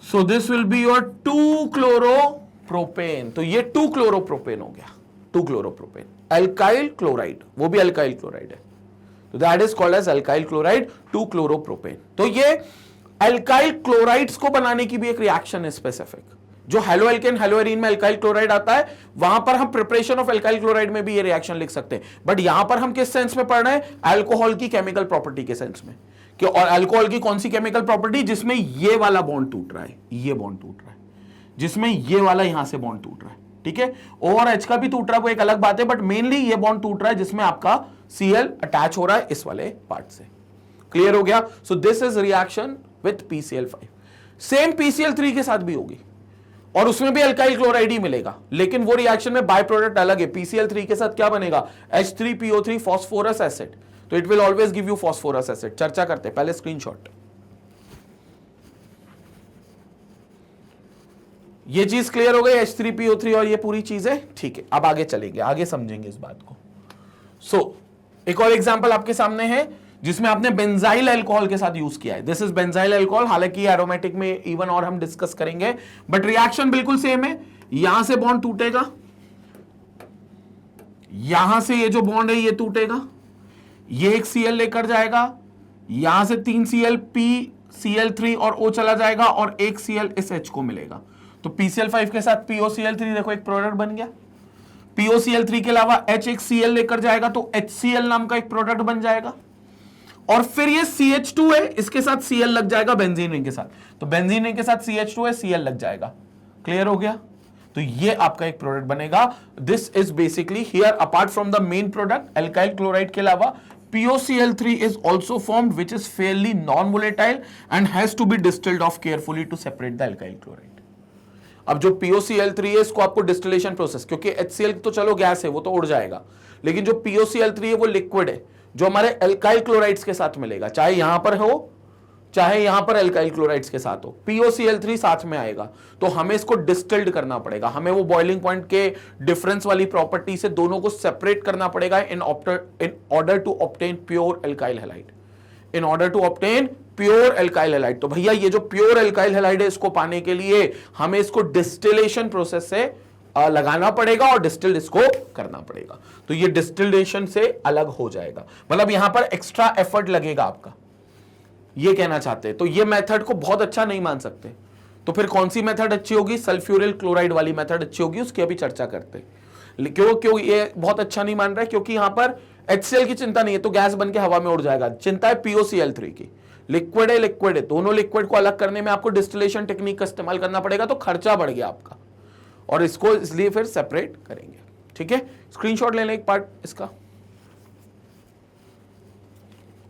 [SPEAKER 1] So this will be your 2-chloropropane. तो ये 2-chloropropane हो गया, 2-chloropropane, अल्काइल क्लोराइड, वो भी अल्काइल क्लोराइड है, तो that is called as alkyl chloride 2-chloropropane. तो ये अल्काइल क्लोराइड्स को बनाने की भी एक रिएक्शन है स्पेसिफिक, जो हेलोएल्केन हेलोएरीन में अल्काइल क्लोराइड आता है, वहां पर हम प्रिपरेशन ऑफ अल्काइल क्लोराइड में भी ये रिएक्शन लिख सकते हैं, बट यहां पर हम किस सेंस में पढ़ रहे हैं, अल्कोहल की केमिकल प्रॉपर्टी के सेंस में, कि और अल्कोहल की कौन सी केमिकल प्रॉपर्टी, जिसमें ये वाला बॉन्ड टूट रहा है, ये बॉन्ड टूट रहा है, जिसमें ये वाला यहां से बॉन्ड टूट रहा है, ठीक है, O और H का भी टूट रहा है वो एक अलग बात है, बट मेनली ये बॉन्ड टूट रहा है जिसमें आपका Cl अटैच हो रहा है इस वाले पार्ट से. क्लियर हो गया? So this is reaction with PCl5. Same PCl3 के साथ भी होगी और उसमें भी अल्काइल क्लोराइड ही मिलेगा, लेकिन वो रिएक्शन में बाय प्रोडक्ट अलग है. PCl3 के साथ क्या बनेगा, H3PO3 फॉस्फोरस एसिड, तो it will always give you phosphorous acid. चर्चा करते हैं, पहले स्क्रीनशॉट. ये चीज क्लियर हो गई, H3PO3 और ये पूरी चीजें, ठीक है. अब आगे चलेंगे, आगे समझेंगे इस बात को. सो एक और एग्जांपल आपके सामने है जिसमें आपने बेंजाइल अल्कोहल के साथ यूज किया है. दिस इज बेंजाइल अल्कोहल, हालांकि एरोमेटिक में इवन और हम डिस्कस करेंगे, बट रिएक्शन बिल्कुल सेम है. यहां से बॉन्ड टूटेगा, यहां से ये जो बॉन्ड है ये टूटेगा, ये एक Cl लेकर जाएगा, यहां से 3 Cl PCl3 और O चला जाएगा और एक Cl इस H को मिलेगा, तो PCl5 के साथ POCl3 देखो एक प्रोडक्ट बन गया. POCl3 के अलावा H एक Cl लेकर जाएगा तो HCl नाम का एक प्रोडक्ट बन जाएगा, और फिर ये CH2 है, इसके साथ Cl लग जाएगा बेंजीन रिंग के साथ, तो बेंजीन रिंग के साथ CH2 है, Cl लग जाएगा. क्लियर हो गया? तो ये आपका एक प्रोडक्ट बनेगा. This is basically here apart from the main product alkyl chloride के अलावा POCl3 is also formed, which is fairly non-volatile and has to be distilled off carefully to separate the alkyl chloride. अब जो POCl3 है इसको आपको distillation process, क्योंकि HCl तो चलो गैस है वो तो उड़ जाएगा, लेकिन जो POCl3 है वो लिक्विड है जो हमारे अल्काइल क्लोराइड्स के साथ मिलेगा, चाहे यहां पर हो चाहे यहां पर अल्काइल क्लोराइड्स के साथ हो, POCl3 साथ में आएगा, तो हमें इसको डिस्टिल्ड करना पड़ेगा, हमें वो बॉइलिंग पॉइंट के डिफरेंस वाली प्रॉपर्टी से दोनों को सेपरेट करना पड़ेगा in order to obtain pure alkyl halide, in order to obtain pure alkyl halide. तो भैया ये जो प्योर अल्काइल हैलाइड है इसको पाने के लिए हमें इसको डिस्टिलेशन प्रोसेस से लगाना पड़ेगा और डिस्टिल्ड इसको करना पड़ेगा, तो ये डिस्टिलेशन से अलग हो जाएगा, मतलब यहां पर एक्स्ट्रा एफर्ट लगेगा आपका, ये कहना चाहते हैं. तो ये मेथड को बहुत अच्छा नहीं मान सकते, तो फिर कौन सी मेथड अच्छी होगी, सल्फ्यूरिल क्लोराइड वाली मेथड अच्छी होगी, उसकी अभी चर्चा करते हैं. क्यों ये बहुत अच्छा नहीं मान रहा है, क्योंकि यहां पर HCl की चिंता नहीं है, तो गैस बन के हवा में उड़ जाएगा. चिंता है POCl3 की, लिक्विड है, दोनों लिक्विड को अलग करने में आपको डिस्टिलेशन टेक्निक का इस्तेमाल करना पड़ेगा, तो खर्चा बढ़ गया आपका, और इसको इसलिए फिर सेपरेट करेंगे. ठीक है, स्क्रीनशॉट ले लें एक पार्ट इसका.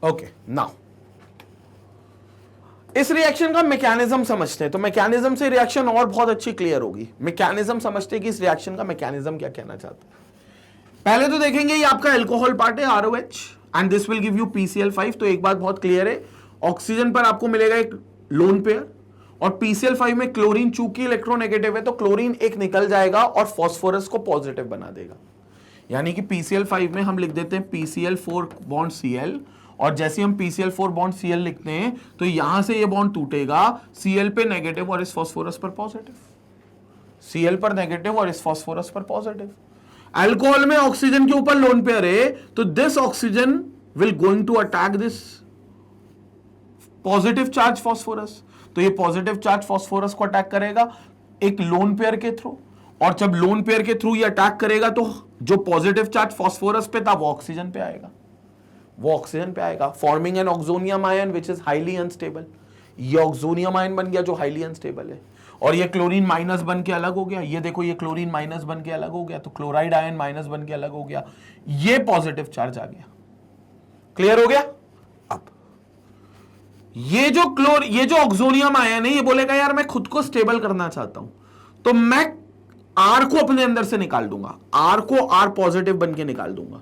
[SPEAKER 1] ओके, नाउ इस रिएक्शन का मैकेनिज्म समझते हैं, तो मैकेनिज्म से रिएक्शन और बहुत अच्छी क्लियर होगी. मैकेनिज्म समझते हैं कि इस रिएक्शन का मैकेनिज्म क्या कहना चाहते हैं. पहले तो देखेंगे ये आपका अल्कोहल पार्ट है ROH and this will give you PCl5. तो एक बात बहुत क्लियर है, ऑक्सीजन पर आपको मिलेगा एक लोन पेयर, और PCl5 में क्लोरीन चूंकि इलेक्ट्रोनेगेटिव है तो क्लोरीन एक निकल जाएगा और फास्फोरस को पॉजिटिव बना देगा, यानी कि PCl5 में हम लिख देते हैं PCl4 बॉन्ड Cl, और जैसे हम PCl4 बॉन्ड Cl लिखते हैं तो यहां से ये बॉन्ड टूटेगा, Cl पे नेगेटिव और इस फास्फोरस पर पॉजिटिव, Cl पर नेगेटिव और इस फास्फोरस पर पॉजिटिव. अल्कोहल में ऑक्सीजन के ऊपर लोन पेयर है, तो this oxygen will going to attack this positive charge phosphorus, तो ये पॉजिटिव चार्ज फॉस्फोरस को अटैक करेगा एक लोन पेयर के थ्रू, और जब लोन पेयर के थ्रू ये अटैक करेगा तो जो पॉजिटिव चार्ज फॉस्फोरस पे था वो ऑक्सीजन पे आएगा, वो ऑक्सीजन पे आएगा, forming an oxonium ion which is highly unstable. ये ऑक्सोनियम आयन बन गया जो हाईली अनस्टेबल है, और ये क्लोरीन माइनस बन के अलग हो गया। ये देखो ये क्लोरीन माइनस बन के अलग हो गया, तो क्लोराइड आयन माइनस बन के अलग हो गया, ये पॉजिटिव चार्ज आ गया। क्लियर हो गया? अब ये जो ऑक्सोनियम आयन है ये बोलेगा यार मैं खुद को स्टेबल करना चाहता हूं, तो मैं आर को अपने अंदर से निकाल दूंगा, आर को आर पॉजिटिव बन के निकाल दूंगा।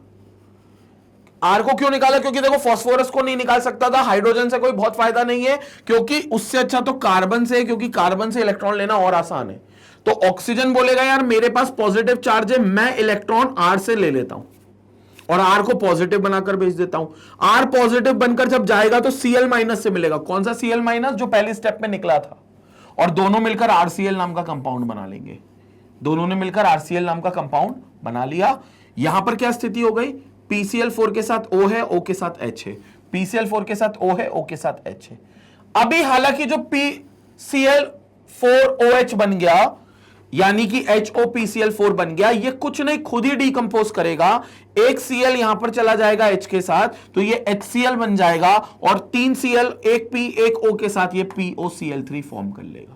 [SPEAKER 1] आर को क्यों निकाला? क्योंकि देखो फास्फोरस को नहीं निकाल सकता था, हाइड्रोजन से कोई बहुत फायदा नहीं है, क्योंकि उससे अच्छा तो कार्बन से, क्योंकि कार्बन से इलेक्ट्रॉन लेना और आसान है। तो ऑक्सीजन बोलेगा यार मेरे पास पॉजिटिव चार्ज है, मैं इलेक्ट्रॉन आर से ले लेता हूं और आर को पॉजिटिव बनाकर भेज देता हूं। आर पॉजिटिव बनकर जब जाएगा तो Cl माइनस से मिलेगा। कौन सा Cl माइनस? जो पहली स्टेप में निकला था, और दोनों मिलकर RCl नाम का कंपाउंड बना लेंगे। दोनों ने मिलकर RCl नाम का कंपाउंड बना लिया। यहां पर क्या स्थिति हो गई? PCl4 के साथ O है, O के साथ H है, PCl4 के साथ O है, O के साथ H है। अभी हालांकि जो PCl4OH बन गया, यानी कि HOPCl4 बन गया, ये कुछ नहीं खुद ही डिकंपोज करेगा। एक Cl यहां पर चला जाएगा H के साथ, तो ये HCl बन जाएगा, और 3 Cl, एक P एक O के साथ ये POCl3 फॉर्म कर लेगा।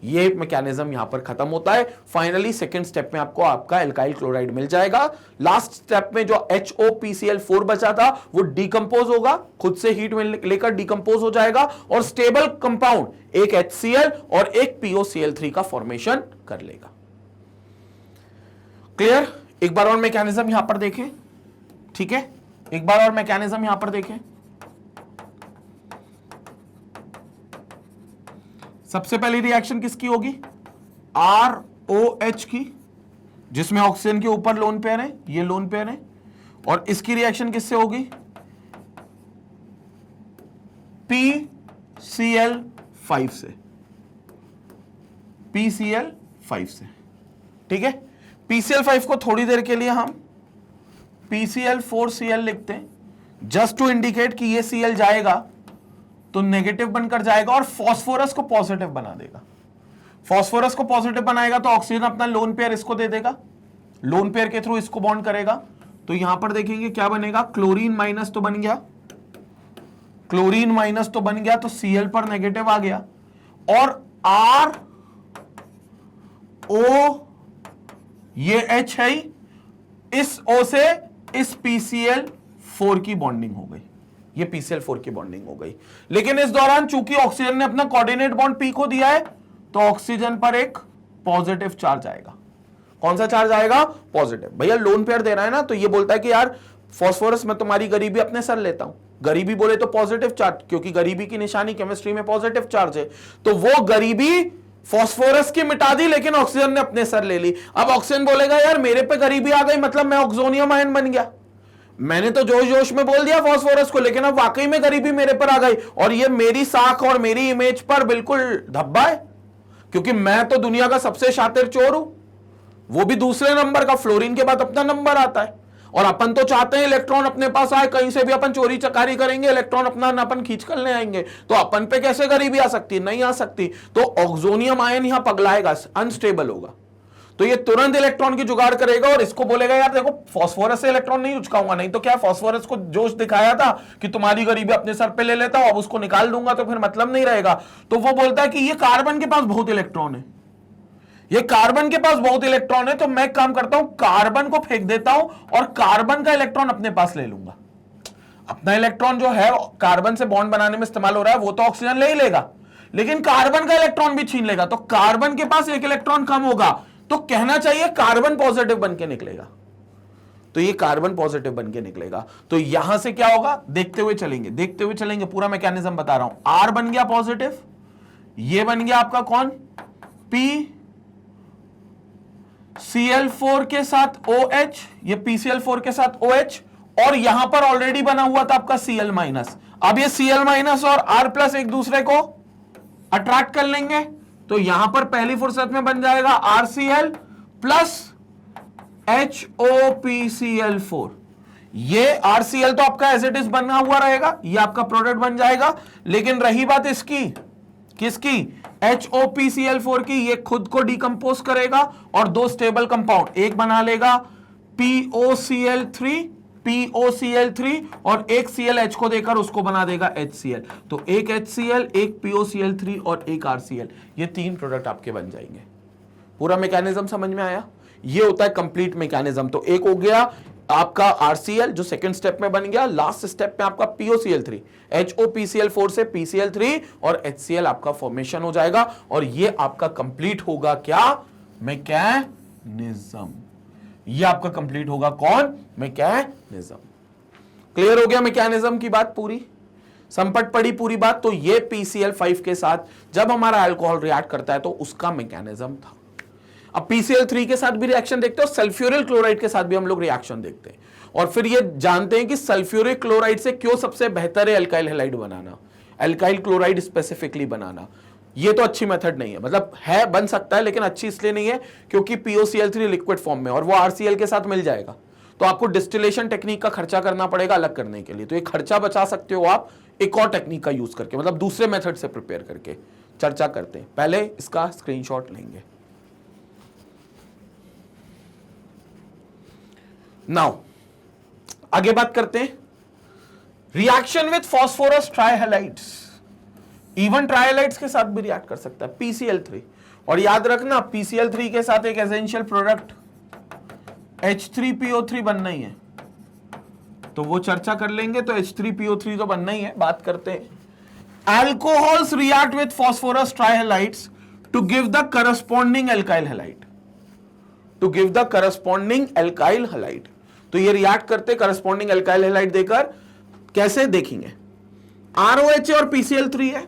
[SPEAKER 1] ये मैकेनिज्म यहां पर खत्म होता है। फाइनली सेकंड स्टेप में आपको आपका एल्काइल क्लोराइड मिल जाएगा। लास्ट स्टेप में जो HOPCl4 बचा था वो डिकंपोज होगा, खुद से हीट में लेकर डिकंपोज हो जाएगा, और स्टेबल कंपाउंड एक HCl और एक POCl3 का फॉर्मेशन कर लेगा। क्लियर? एक बार और मैकेनिज्म यहां पर देखें, ठीक है? एक बार और मैकेनिज्म यहां पर देखें। सबसे पहली रिएक्शन किसकी होगी? ROH की, जिसमें ऑक्सीजन के ऊपर लोन पेयर है, ये लोन पेयर है, और इसकी रिएक्शन किससे होगी? PCl5 से, PCl5 से, ठीक है? PCl5 को थोड़ी देर के लिए हम PCl4Cl लिखते हैं, जस्ट टू इंडिकेट कि ये Cl जाएगा तो नेगेटिव बनकर जाएगा और फास्फोरस को पॉजिटिव बना देगा। फास्फोरस को पॉजिटिव बनाएगा तो ऑक्सीजन अपना लोन पेयर इसको दे देगा, लोन पेयर के थ्रू इसको बॉन्ड करेगा। तो यहां पर देखेंगे क्या बनेगा? क्लोरीन माइनस तो बन गया, क्लोरीन माइनस तो बन गया, तो Cl पर नेगेटिव आ गया, और RO ये H है, इस O से इस PCl4 की बॉन्डिंग हो गई, ये PCl4 की बॉन्डिंग हो गई। लेकिन इस दौरान चूंकि ऑक्सीजन ने अपना कोऑर्डिनेट बॉन्ड P को दिया है, तो ऑक्सीजन पर एक पॉजिटिव चार्ज आएगा। कौन सा चार्ज आएगा? पॉजिटिव। भैया लोन पेयर दे रहा है ना, तो ये बोलता है कि यार फास्फोरस मैं तुम्हारी गरीबी अपने सर लेता हूं। गरीबी बोले तो पॉजिटिव चार्ज, क्योंकि गरीबी की निशानी केमिस्ट्री में पॉजिटिव चार्ज है, तो वो गरीबी फास्फोरस की मिटा दी, लेकिन ऑक्सीजन ने अपने सर ले ली। अब ऑक्सीजन बोलेगा यार मेरे पे गरीबी आ गई, मतलब मैं ऑक्सोनियम आयन बन गया। मैंने तो जोश जोश में बोल दिया फास्फोरस को, लेकिन अब वाकई में गरीबी मेरे पर आ गई, और ये मेरी साख और मेरी इमेज पर बिल्कुल धब्बा है, क्योंकि मैं तो दुनिया का सबसे शातिर चोर हूं, वो भी दूसरे नंबर का, फ्लोरीन के बाद अपना नंबर आता है। और अपन तो चाहते हैं इलेक्ट्रॉन अपने पास आए, कहीं से भी अपन चोरी चकारी करेंगे, इलेक्ट्रॉन अपना अपन खींच कर ले आएंगे, तो अपन पे कैसे गरीबी आ सकती? नहीं आ सकती। तो ऑक्सोनियम आयन यहां पगलाएगा, अनस्टेबल होगा, तो ये तुरंत इलेक्ट्रॉन की जुगाड़ करेगा, और इसको बोलेगा यार देखो फास्फोरस से इलेक्ट्रॉन नहीं उचकाऊंगा, नहीं तो क्या फास्फोरस को जोश दिखाया था कि तुम्हारी गरीबी अपने सर पे ले लेता हूं, अब उसको निकाल दूंगा तो फिर मतलब नहीं रहेगा। तो वो बोलता है कि ये कार्बन के पास बहुत इलेक्ट्रॉन है, ये कार्बन के पास बहुत इलेक्ट्रॉन है, तो मैं काम करता हूं कार्बन को फेंक देता हूं और कार्बन का इलेक्ट्रॉन अपने पास ले लूंगा। अपना इलेक्ट्रॉन जो है कार्बन से बॉन्ड बनाने में इस्तेमाल हो रहा है, वो तो ऑक्सीजन ले ही लेगा, लेकिन कार्बन का इलेक्ट्रॉन भी छीन लेगा, तो कार्बन के पास एक इलेक्ट्रॉन कम होगा, तो कहना चाहिए कार्बन पॉजिटिव बन के निकलेगा। तो ये कार्बन पॉजिटिव बन के निकलेगा। तो यहां से क्या होगा? देखते हुए चलेंगे, पूरा मैकेनिज्म बता रहा हूं। आर बन गया पॉजिटिव, ये बन गया आपका कौन? PCl4 के साथ OH, ये PCl4 के साथ OH, और यहां पर ऑलरेडी बना हुआ था आपका Cl माइनस। अब ये Cl माइनस और R प्लस एक दूसरे को अट्रैक्ट कर लेंगे, तो यहां पर पहली फुर्सत में बन जाएगा RCl प्लस HOPCl4। ये आरसीएल तो आपका एज इट इज बना हुआ रहेगा, ये आपका प्रोडक्ट बन जाएगा। लेकिन रही बात इसकी, किसकी, HOPCl4 की, ये खुद को डिकम्पोज करेगा और दो स्टेबल कंपाउंड एक बना लेगा POCl3 और एक ClH को देकर उसको बना देगा HCl। तो एक HCl, एक POCl3 और एक RCl, ये तीन प्रोडक्ट आपके बन जाएंगे। पूरा मैकेनिज्म समझ में आया? ये होता है कंप्लीट मैकेनिज्म। तो एक हो गया आपका RCl जो सेकंड स्टेप में बन गया, लास्ट स्टेप में आपका POCl3, HOPCl4 से PCl3 और HCl आपका फॉर्मेशन हो जाएगा और ये आपका कंप्लीट होगा क्या, मैकेनिज्म। ये आपका कंप्लीट होगा कौन, मैकेनिज्म। क्लियर हो गया मैकेनिज्म की बात पूरी, संपट पड़ी पूरी बात। तो ये PCl5 के साथ जब हमारा अल्कोहल रिएक्ट करता है तो उसका मैकेनिज्म था। अब PCl3 के साथ भी रिएक्शन देखते हैं और सल्फ्यूरिल क्लोराइड के साथ भी हम लोग रिएक्शन देखते हैं और फिर ये जानते हैं कि सल्फ्यूरिक क्लोराइड से क्यों सबसे बेहतर है अल्काइल हैलाइड बनाना, अल्काइल क्लोराइड स्पेसिफिकली बनाना। ये तो अच्छी मेथड नहीं है, मतलब है, बन सकता है, लेकिन अच्छी इसलिए नहीं है क्योंकि POCl3 लिक्विड फॉर्म में और वो RCl के साथ मिल जाएगा, तो आपको डिस्टिलेशन टेक्निक का खर्चा करना पड़ेगा अलग करने के लिए। तो ये खर्चा बचा सकते हो आप एक और टेक्निक का यूज करके, मतलब दूसरे मेथड से प्रिपेयर करके। चर्चा करते हैं, पहले इसका स्क्रीनशॉट लेंगे। नाउ आगे बात करते हैं रिएक्शन विथ फॉस्फोरस ट्राइहैलाइड्स। इवन ट्राइहैलाइड्स के साथ भी रिएक्ट कर सकता है PCl3। और याद रखना PCl3 के साथ एक एसेंशियल प्रोडक्ट H3PO3 बनना ही है, तो वो चर्चा कर लेंगे। तो H3PO3 तो बनना ही है, बात करते हैं। Alcohols react with phosphorus trihalides to give the corresponding alkyl halide, to give the corresponding alkyl halide. तो ये रिएक्ट करते करस्पॉन्डिंग अल्काइल हैलाइड देकर, कैसे देखेंगे, ROH और PCl3 है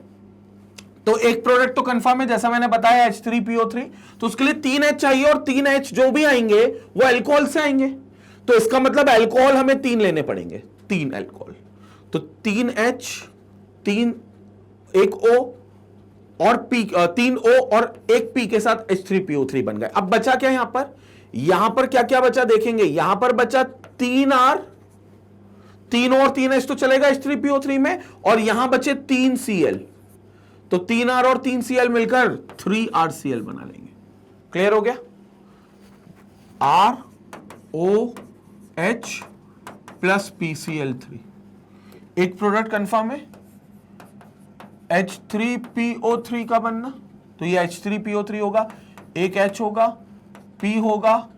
[SPEAKER 1] तो एक प्रोडक्ट तो कंफर्म है जैसा मैंने बताया H3PO3, तो उसके लिए 3H चाहिए और 3H जो भी आएंगे वो अल्कोहल से आएंगे। तो इसका मतलब अल्कोहल हमें 3 लेने पड़ेंगे, 3 अल्कोहल। तो 3H, 3 एक O और P, 3 O और एक P के साथ H3PO3 बन गए। अब बचा क्या यहां पर क्या क्या बचा देखेंगे। यहां पर बचा 3R, 3 और 3H तो चलेगा H3PO3 में, और यहां बचे 3Cl, तो 3R और 3Cl मिलकर 3RCl बना लेंगे। क्लियर हो गया? ROH प्लस PCl3 एक प्रोडक्ट कंफर्म है H3PO3 का बनना, तो ये H3PO3 होगा, एक H होगा, P होगा,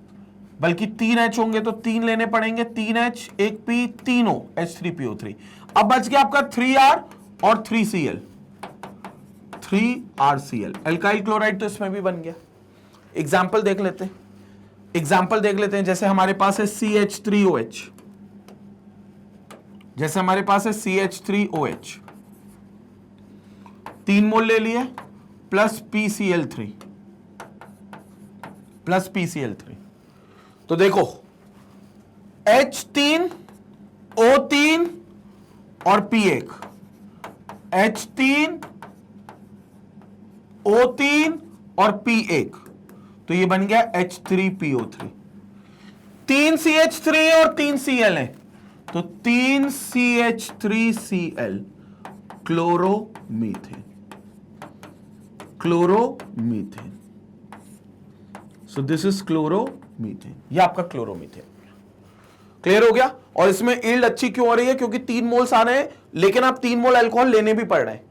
[SPEAKER 1] बल्कि 3H होंगे तो 3 लेने पड़ेंगे, 3H एक P, 3O H3PO3। अब बच गया आपका 3R और 3Cl, 3RCl। अल्काइल क्लोराइड तो इसमें भी बन गया। एग्जाम्पल देख लेते हैं, एग्जाम्पल देख लेते हैं। जैसे हमारे पास है CH3OH, जैसे हमारे पास है CH3OH, 3 मोल ले लिए, प्लस PCl3, प्लस PCl3। तो देखो H3, O3 और P1, H3, O3 और P1, तो ये बन गया H3PO3। 3CH3 और 3Cl है, तो 3CH3Cl chloromethane, chloromethane. So this is chloromethane, ये आपका क्लोरोमीथेन। क्लियर हो गया? और इसमें यील्ड अच्छी क्यों हो रही है? क्योंकि 3 मोल्स आ रहे हैं, लेकिन आप 3 मोल अल्कोहल लेने भी पड़ रहे हैं।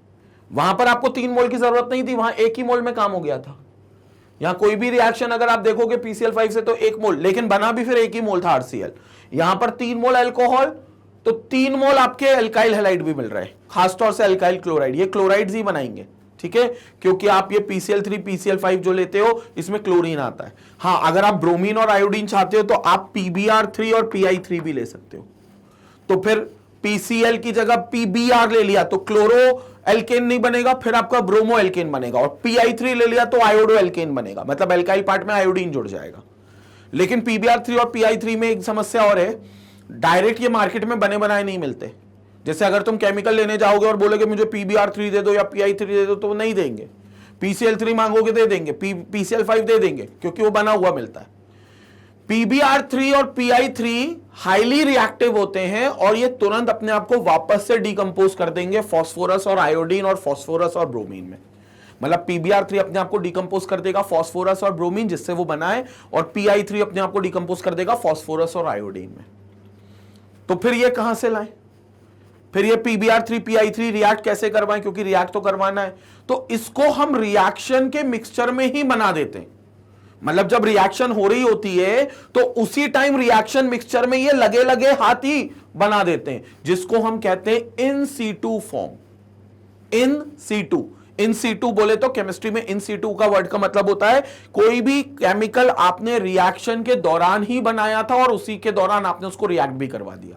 [SPEAKER 1] वहां पर आपको 3 मोल की जरूरत नहीं थी, वहां 1 ही मोल में काम हो गया था। यहां कोई भी रिएक्शन अगर आप देखोगे PCl5 से तो 1 मोल, लेकिन बना भी फिर 1 ही मोल था RCl। यहां पर 3 मोल अल्कोहल, तो 3 मोल आपके अल्काइल हैलाइड भी मिल रहे हैं, खासतौर से अल्काइल क्लोराइड। ये क्लोराइड्स ही बनाएंगे, ठीक है, क्योंकि आप ये PCl3 PCl5 जो लेते हो इसमें क्लोरीन आता है। हाँ, अगर आप ब्रोमीन और आयोडीन चाहते हो तो आप PBr3 और PI3 भी ले सकते हो। तो फिर PCl की जगह PBr ले लिया तो क्लोरो एल्केन नहीं बनेगा, फिर आपका ब्रोमो एल्केन बनेगा, और PI3 ले लिया तो आयोडो एल्केन बनेगा, मतलब एल्काइल पार्ट में आयोडीन जुड़ जाएगा। लेकिन PBr3 और PI3 में एक समस्या और है, डायरेक्ट ये मार्केट में बने बनाए नहीं मिलते। जैसे अगर तुम केमिकल लेने जाओगे और बोलोगे मुझे PBr3 दे दो या PI3 दे दो, तो नहीं देंगे। PCl3 मांगोगे दे देंगे, PCl5 दे देंगे, क्योंकि वो बना हुआ मिलता है। PbR3 और PI3 हाईली रिएक्टिव होते हैं और ये तुरंत अपने आप को वापस से डिकंपोज कर देंगे फास्फोरस और आयोडीन और फास्फोरस और ब्रोमीन में। मतलब PbR3 अपने आप को डिकंपोज कर देगा फास्फोरस और ब्रोमीन जिससे वो बनाए, और PI3 अपने आप को डिकंपोज कर देगा फास्फोरस और आयोडीन में। तो फिर ये कहां से लाएं? फिर ये PbR3 PI3 रिएक्ट कैसे करवाएं? क्योंकि रिएक्ट तो करवाना है, तो इसको हम रिएक्शन के मिक्सचर में ही बना देते हैं। मतलब जब रिएक्शन हो रही होती है तो उसी टाइम रिएक्शन मिक्सचर में ये लगे लगे हाथ ही बना देते हैं, जिसको हम कहते हैं in situ form. In situ बोले तो केमिस्ट्री में इन सीटू का वर्ड का मतलब होता है कोई भी केमिकल आपने रिएक्शन के दौरान ही बनाया था और उसी के दौरान आपने उसको रिएक्ट भी करवा दिया,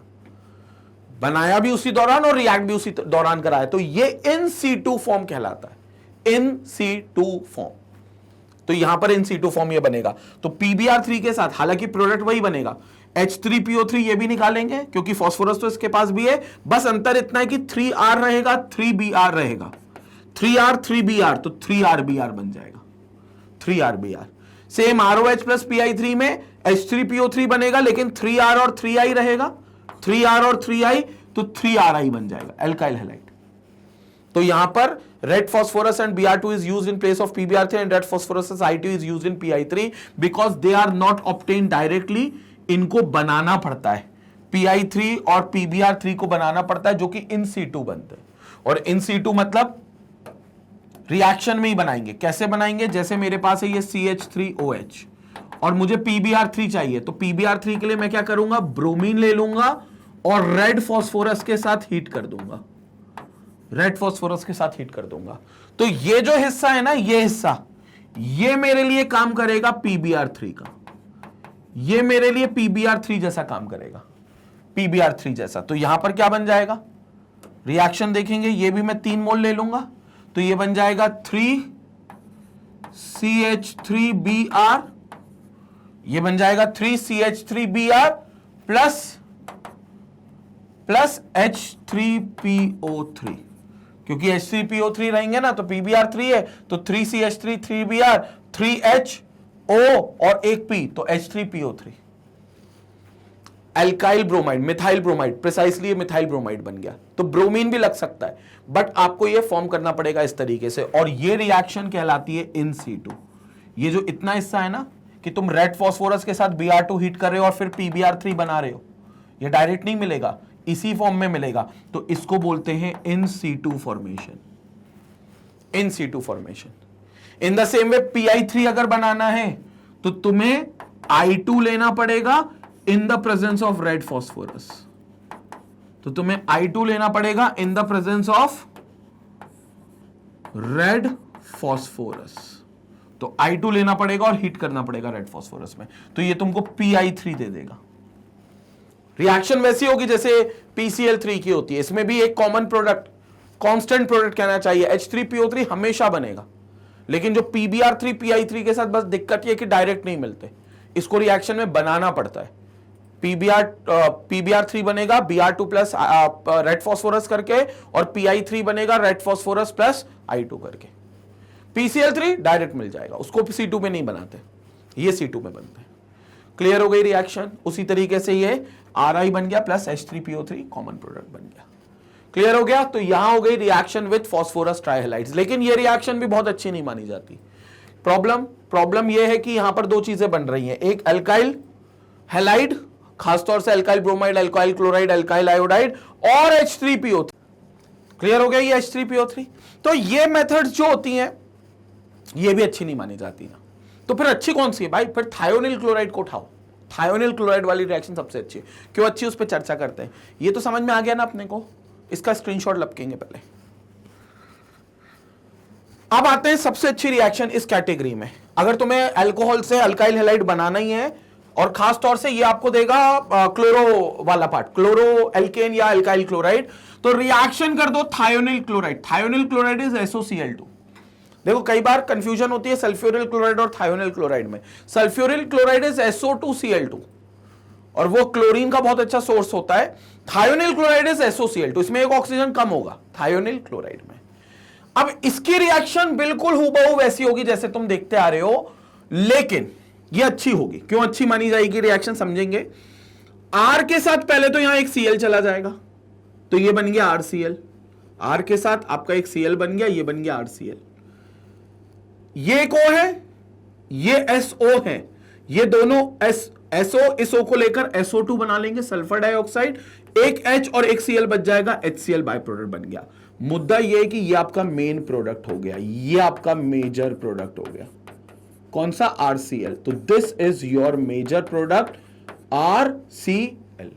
[SPEAKER 1] बनाया भी उसी दौरान और रिएक्ट भी उसी दौरान कराया, तो ये इन सीटू फॉर्म कहलाता है, इन सीटू फॉर्म। तो यहां पर इन सीटू फॉर्म ये बनेगा। तो PbR3 के साथ हालांकि प्रोडक्ट वही बनेगा, H3PO3 ये भी निकालेंगे क्योंकि फास्फोरस तो इसके पास भी है, बस अंतर इतना है कि 3R रहेगा 3Br रहेगा, 3R 3Br, तो 3RBr बन जाएगा, 3RBr। Same ROH plus PI3 में H3PO3 बनेगा लेकिन 3R और 3I रहेगा, 3R और 3I तो 3RI बन जाएगा, एल्काइल हैलाइड। तो यहां पर red phosphorus and Br2 is used in place of PbR3 and red phosphorus I2 is used in PI3 because they are not obtained directly। इनको बनाना पड़ता है, PI3 और PbR3 को बनाना पड़ता है जो कि इन सीटू बनते हैं। और इन सीटू मतलब रिएक्शन में ही बनाएंगे। कैसे बनाएंगे? जैसे मेरे पास है ये CH3OH और मुझे PbR3 चाहिए, तो PbR3 के लिए मैं क्या करूंगा? ब्रोमीन ले लूंगा और रेड फास्फोरस के साथ हीट कर दूंगा, रेड फास्फोरस के साथ हीट कर दूंगा। तो ये जो हिस्सा है ना, ये हिस्सा ये मेरे लिए काम करेगा PbR3 का, ये मेरे लिए PbR3 जैसा काम करेगा, PbR3 जैसा। तो यहां पर क्या बन जाएगा? रिएक्शन देखेंगे, ये भी मैं 3 मोल ले लूंगा तो ये बन जाएगा 3CH3Br, ये बन जाएगा 3CH3Br प्लस H3PO3, क्योंकि H3PO3 रहेंगे ना तो PbR3 है तो 3CH3 3Br 3HO और एक P तो H3PO3, alkyl bromide, methyl bromide, precisely methyl bromide बन गया। तो ब्रोमीन भी लग सकता है बट आपको ये फॉर्म करना पड़ेगा इस तरीके से, और ये रिएक्शन कहलाती है इन सीटू। ये जो इतना हिस्सा है ना कि तुम रेड फास्फोरस के साथ Br2 हीट कर रहे हो और फिर PbR3 बना रहे हो, ये डायरेक्ट नहीं मिलेगा, इसी फॉर्म में मिलेगा, तो इसको बोलते हैं in situ formation, in situ formation. In the same way PI3 अगर बनाना है तो तुम्हें I2 लेना पड़ेगा in the presence of red phosphorus, तो तुम्हें I2 लेना पड़ेगा in the presence of red phosphorus, तो I2 लेना पड़ेगा और हीट करना पड़ेगा रेड फास्फोरस में, तो ये तुमको PI3 दे देगा। रिएक्शन वैसी होगी जैसे PCl3 की होती है, इसमें भी एक कॉमन प्रोडक्ट, कांस्टेंट प्रोडक्ट कहना चाहिए, H3PO3 हमेशा बनेगा, लेकिन जो PbR3 PI3 के साथ बस दिक्कत ये कि डायरेक्ट नहीं मिलते, इसको रिएक्शन में बनाना पड़ता है। PbR3 बनेगा Br2 प्लस रेड फास्फोरस करके और PI3 बनेगा रेड फास्फोरस प्लस I2 करके। PCl3 डायरेक्ट मिल जाएगा, उसको C2 में नहीं बनाते, ये C2 में बनते हैं। क्लियर हो गई रिएक्शन? उसी तरीके से ये Ri बन गया प्लस H3PO3 कॉमन प्रोडक्ट बन गया। क्लियर हो गया? तो यहां हो गई रिएक्शन विद फास्फोरस ट्राइहैलाइड्स, लेकिन ये रिएक्शन भी बहुत अच्छी नहीं मानी जाती। प्रॉब्लम ये है कि यहां पर 2 चीजें बन रही हैं, एक अल्काइल हैलाइड, खासतौर से alkyl bromide, alkyl chloride, alkyl iodide और H3PO3। क्लियर हो गया ये H3PO3? तो ये मेथड्स जो होती हैं ये भी अच्छी नहीं मानी जाती ना, तो फिर अच्छी कौन सी है भाई? फिर थायोनिल क्लोराइड को उठाओ, थायोनिल क्लोराइड वाली रिएक्शन सबसे अच्छी है। क्यों अच्छी, उस पर चर्चा करते हैं। ये तो समझ में आ गया ना अपने को, इसका स्क्रीनशॉट लपकेंगे पहले। अब आते हैं सबसे अच्छी रिएक्शन इस कैटेगरी में। अगर तुम्हें अल्कोहल से अल्काइल हैलाइड बनाना ही है, और खास तौर से ये आपको देगा क्लोरो वाला पार्ट, क्लोरो एल्केन या अल्काइल क्लोराइड, तो रिएक्शन कर दो thionyl chloride. Thionyl chloride is SOCl2। देखो कई बार कंफ्यूजन होती है सल्फ्यूरिल क्लोराइड और थायोनिल क्लोराइड में। सल्फ्यूरिल क्लोराइड इज SO2Cl2 और वो क्लोरीन का बहुत अच्छा सोर्स होता है। थायोनिल क्लोराइड इज SOCl2, इसमें एक ऑक्सीजन कम होगा थायोनिल क्लोराइड में। अब इसकी रिएक्शन बिल्कुल हूबहू वैसी होगी जैसे तुम देखते आ रहे हो, ये अच्छी होगी। क्यों अच्छी मानी जाएगी रिएक्शन, समझेंगे। R के साथ पहले तो यहां एक Cl चला जाएगा, तो ये बन गया RCl। R के साथ आपका एक Cl बन गया, ये बन गया RCl। ये एक O है, ये SO है, ये दोनों SO इस O को लेकर SO2 बना लेंगे, सल्फर डाइऑक्साइड। एक H और एक Cl बच जाएगा, HCl बाय प्रोडक्ट बन गया। मुद्दा ये है कि ये आपका मेन प्रोडक्ट हो गया, ये आपका मेजर प्रोडक्ट हो गया। कौन सा? RCl। तो this is your major product RCl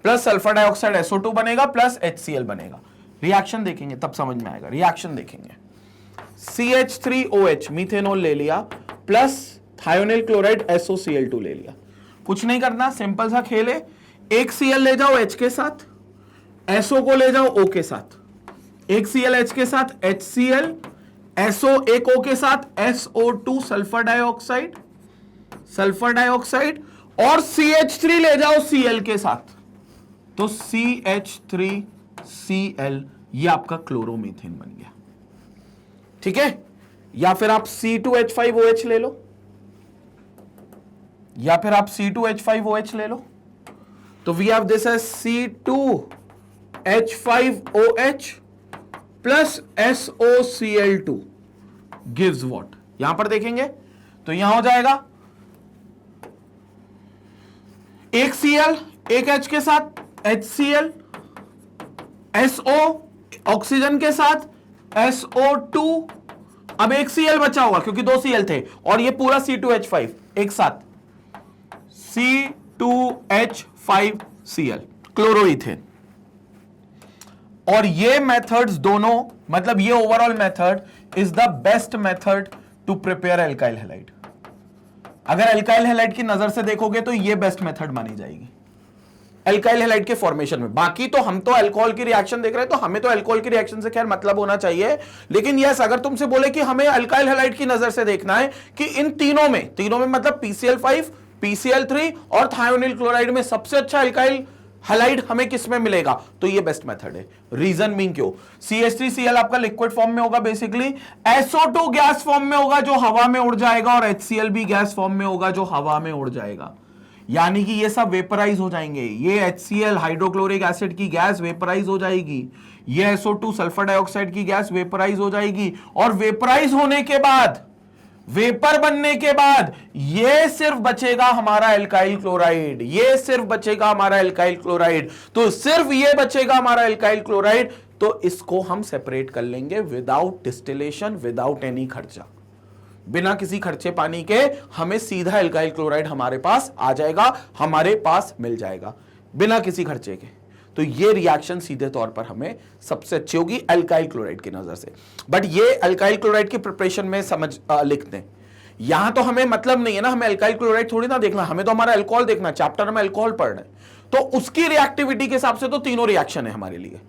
[SPEAKER 1] plus sulphur dioxide SO2 बनेगा प्लस HCl बनेगा। रिएक्शन देखेंगे तब समझ में आएगा। रिएक्शन देखेंगे, CH3OH मीथेनॉल ले लिया प्लस थायोनिल क्लोराइड SOCl2 ले लिया। कुछ नहीं करना, सिंपल सा खेल है। एक Cl ले जाओ H के साथ, SO को ले जाओ O के साथ, एक Cl H के साथ HCl, SO एक O के साथ SO2 सल्फर डाइऑक्साइड और CH3 ले जाओ Cl के साथ, तो CH3Cl ये आपका क्लोरोमीथेन बन गया। ठीक है, या फिर आप C2H5OH ले लो, या फिर आप C2H5OH ले लो, तो we have this as C2H5OH plus SOCl2 gives what. यहां पर देखेंगे तो यहां हो जाएगा एक Cl एक H के साथ HCl, SO ऑक्सीजन के साथ SO2, अब एक Cl बचा होगा क्योंकि दो Cl थे, और ये पूरा C2H5 एक साथ C2H5Cl क्लोरोइथेन। और ये मेथड्स दोनों, मतलब ये overall method is the best method to prepare alkyl halide. अगर एल्काइल हैलाइड की नजर से देखोगे तो ये बेस्ट मेथड मानी जाएगी एल्काइल हैलाइड के फॉर्मेशन में। बाकी तो हम तो अल्कोहल की रिएक्शन देख रहे हैं, तो हमें तो अल्कोहल की रिएक्शन से खैर मतलब होना चाहिए, लेकिन यस अगर तुमसे बोले कि हमें अल्काइल हैलाइड की नजर से देखना है कि इन तीनों में मतलब PCl5, PCl3 और थायोनिल क्लोराइड में सबसे अच्छा अल्काइल हैलाइड हमें किस में मिलेगा, तो ये बेस्ट मेथड है। रीजन बीइंग क्यों, CH3Cl आपका लिक्विड फॉर्म में होगा बेसिकली, SO2 गैस फॉर्म में होगा जो हवा में उड़ जाएगा, और HCl भी गैस फॉर्म में होगा जो हवा में उड़ जाएगा, यानी कि ये सब वेपराइज हो जाएंगे। ये HCl हाइड्रोक्लोरिक एसिड की गैस वेपराइज हो जाएगी, ये SO2 सल्फर डाइऑक्साइड की गैस वेपराइज हो जाएगी, और वेपराइज होने के बाद, वेपर बनने के बाद ये सिर्फ बचेगा हमारा एल्काइल क्लोराइड, ये सिर्फ बचेगा हमारा एल्काइल क्लोराइड। तो सिर्फ ये बचेगा हमारा एल्काइल क्लोराइड, तो इसको हम सेपरेट कर लेंगे विदाउट डिस्टिलेशन, विदाउट एनी खर्चा, बिना किसी खर्चे पानी के हमें सीधा एल्काइल क्लोराइड हमारे पास आ जाएगा, हमारे पास मिल जाएगा बिना किसी खर्चे के। तो ये रिएक्शन सीधे तौर पर हमें सबसे अच्छी होगी एल्काइल क्लोराइड की नजर से। बट ये एल्काइल क्लोराइड की प्रिपरेशन में समझ लिखते हैं, यहां तो हमें मतलब नहीं है ना, हमें एल्काइल क्लोराइड थोड़ी ना देखना, हमें तो हमारा अल्कोहल देखना, चैप्टर में अल्कोहल पढ़ रहे हैं, तो उसकी रिएक्टिविटी के हिसाब से तो तीनों रिएक्शन है हमारे लिए।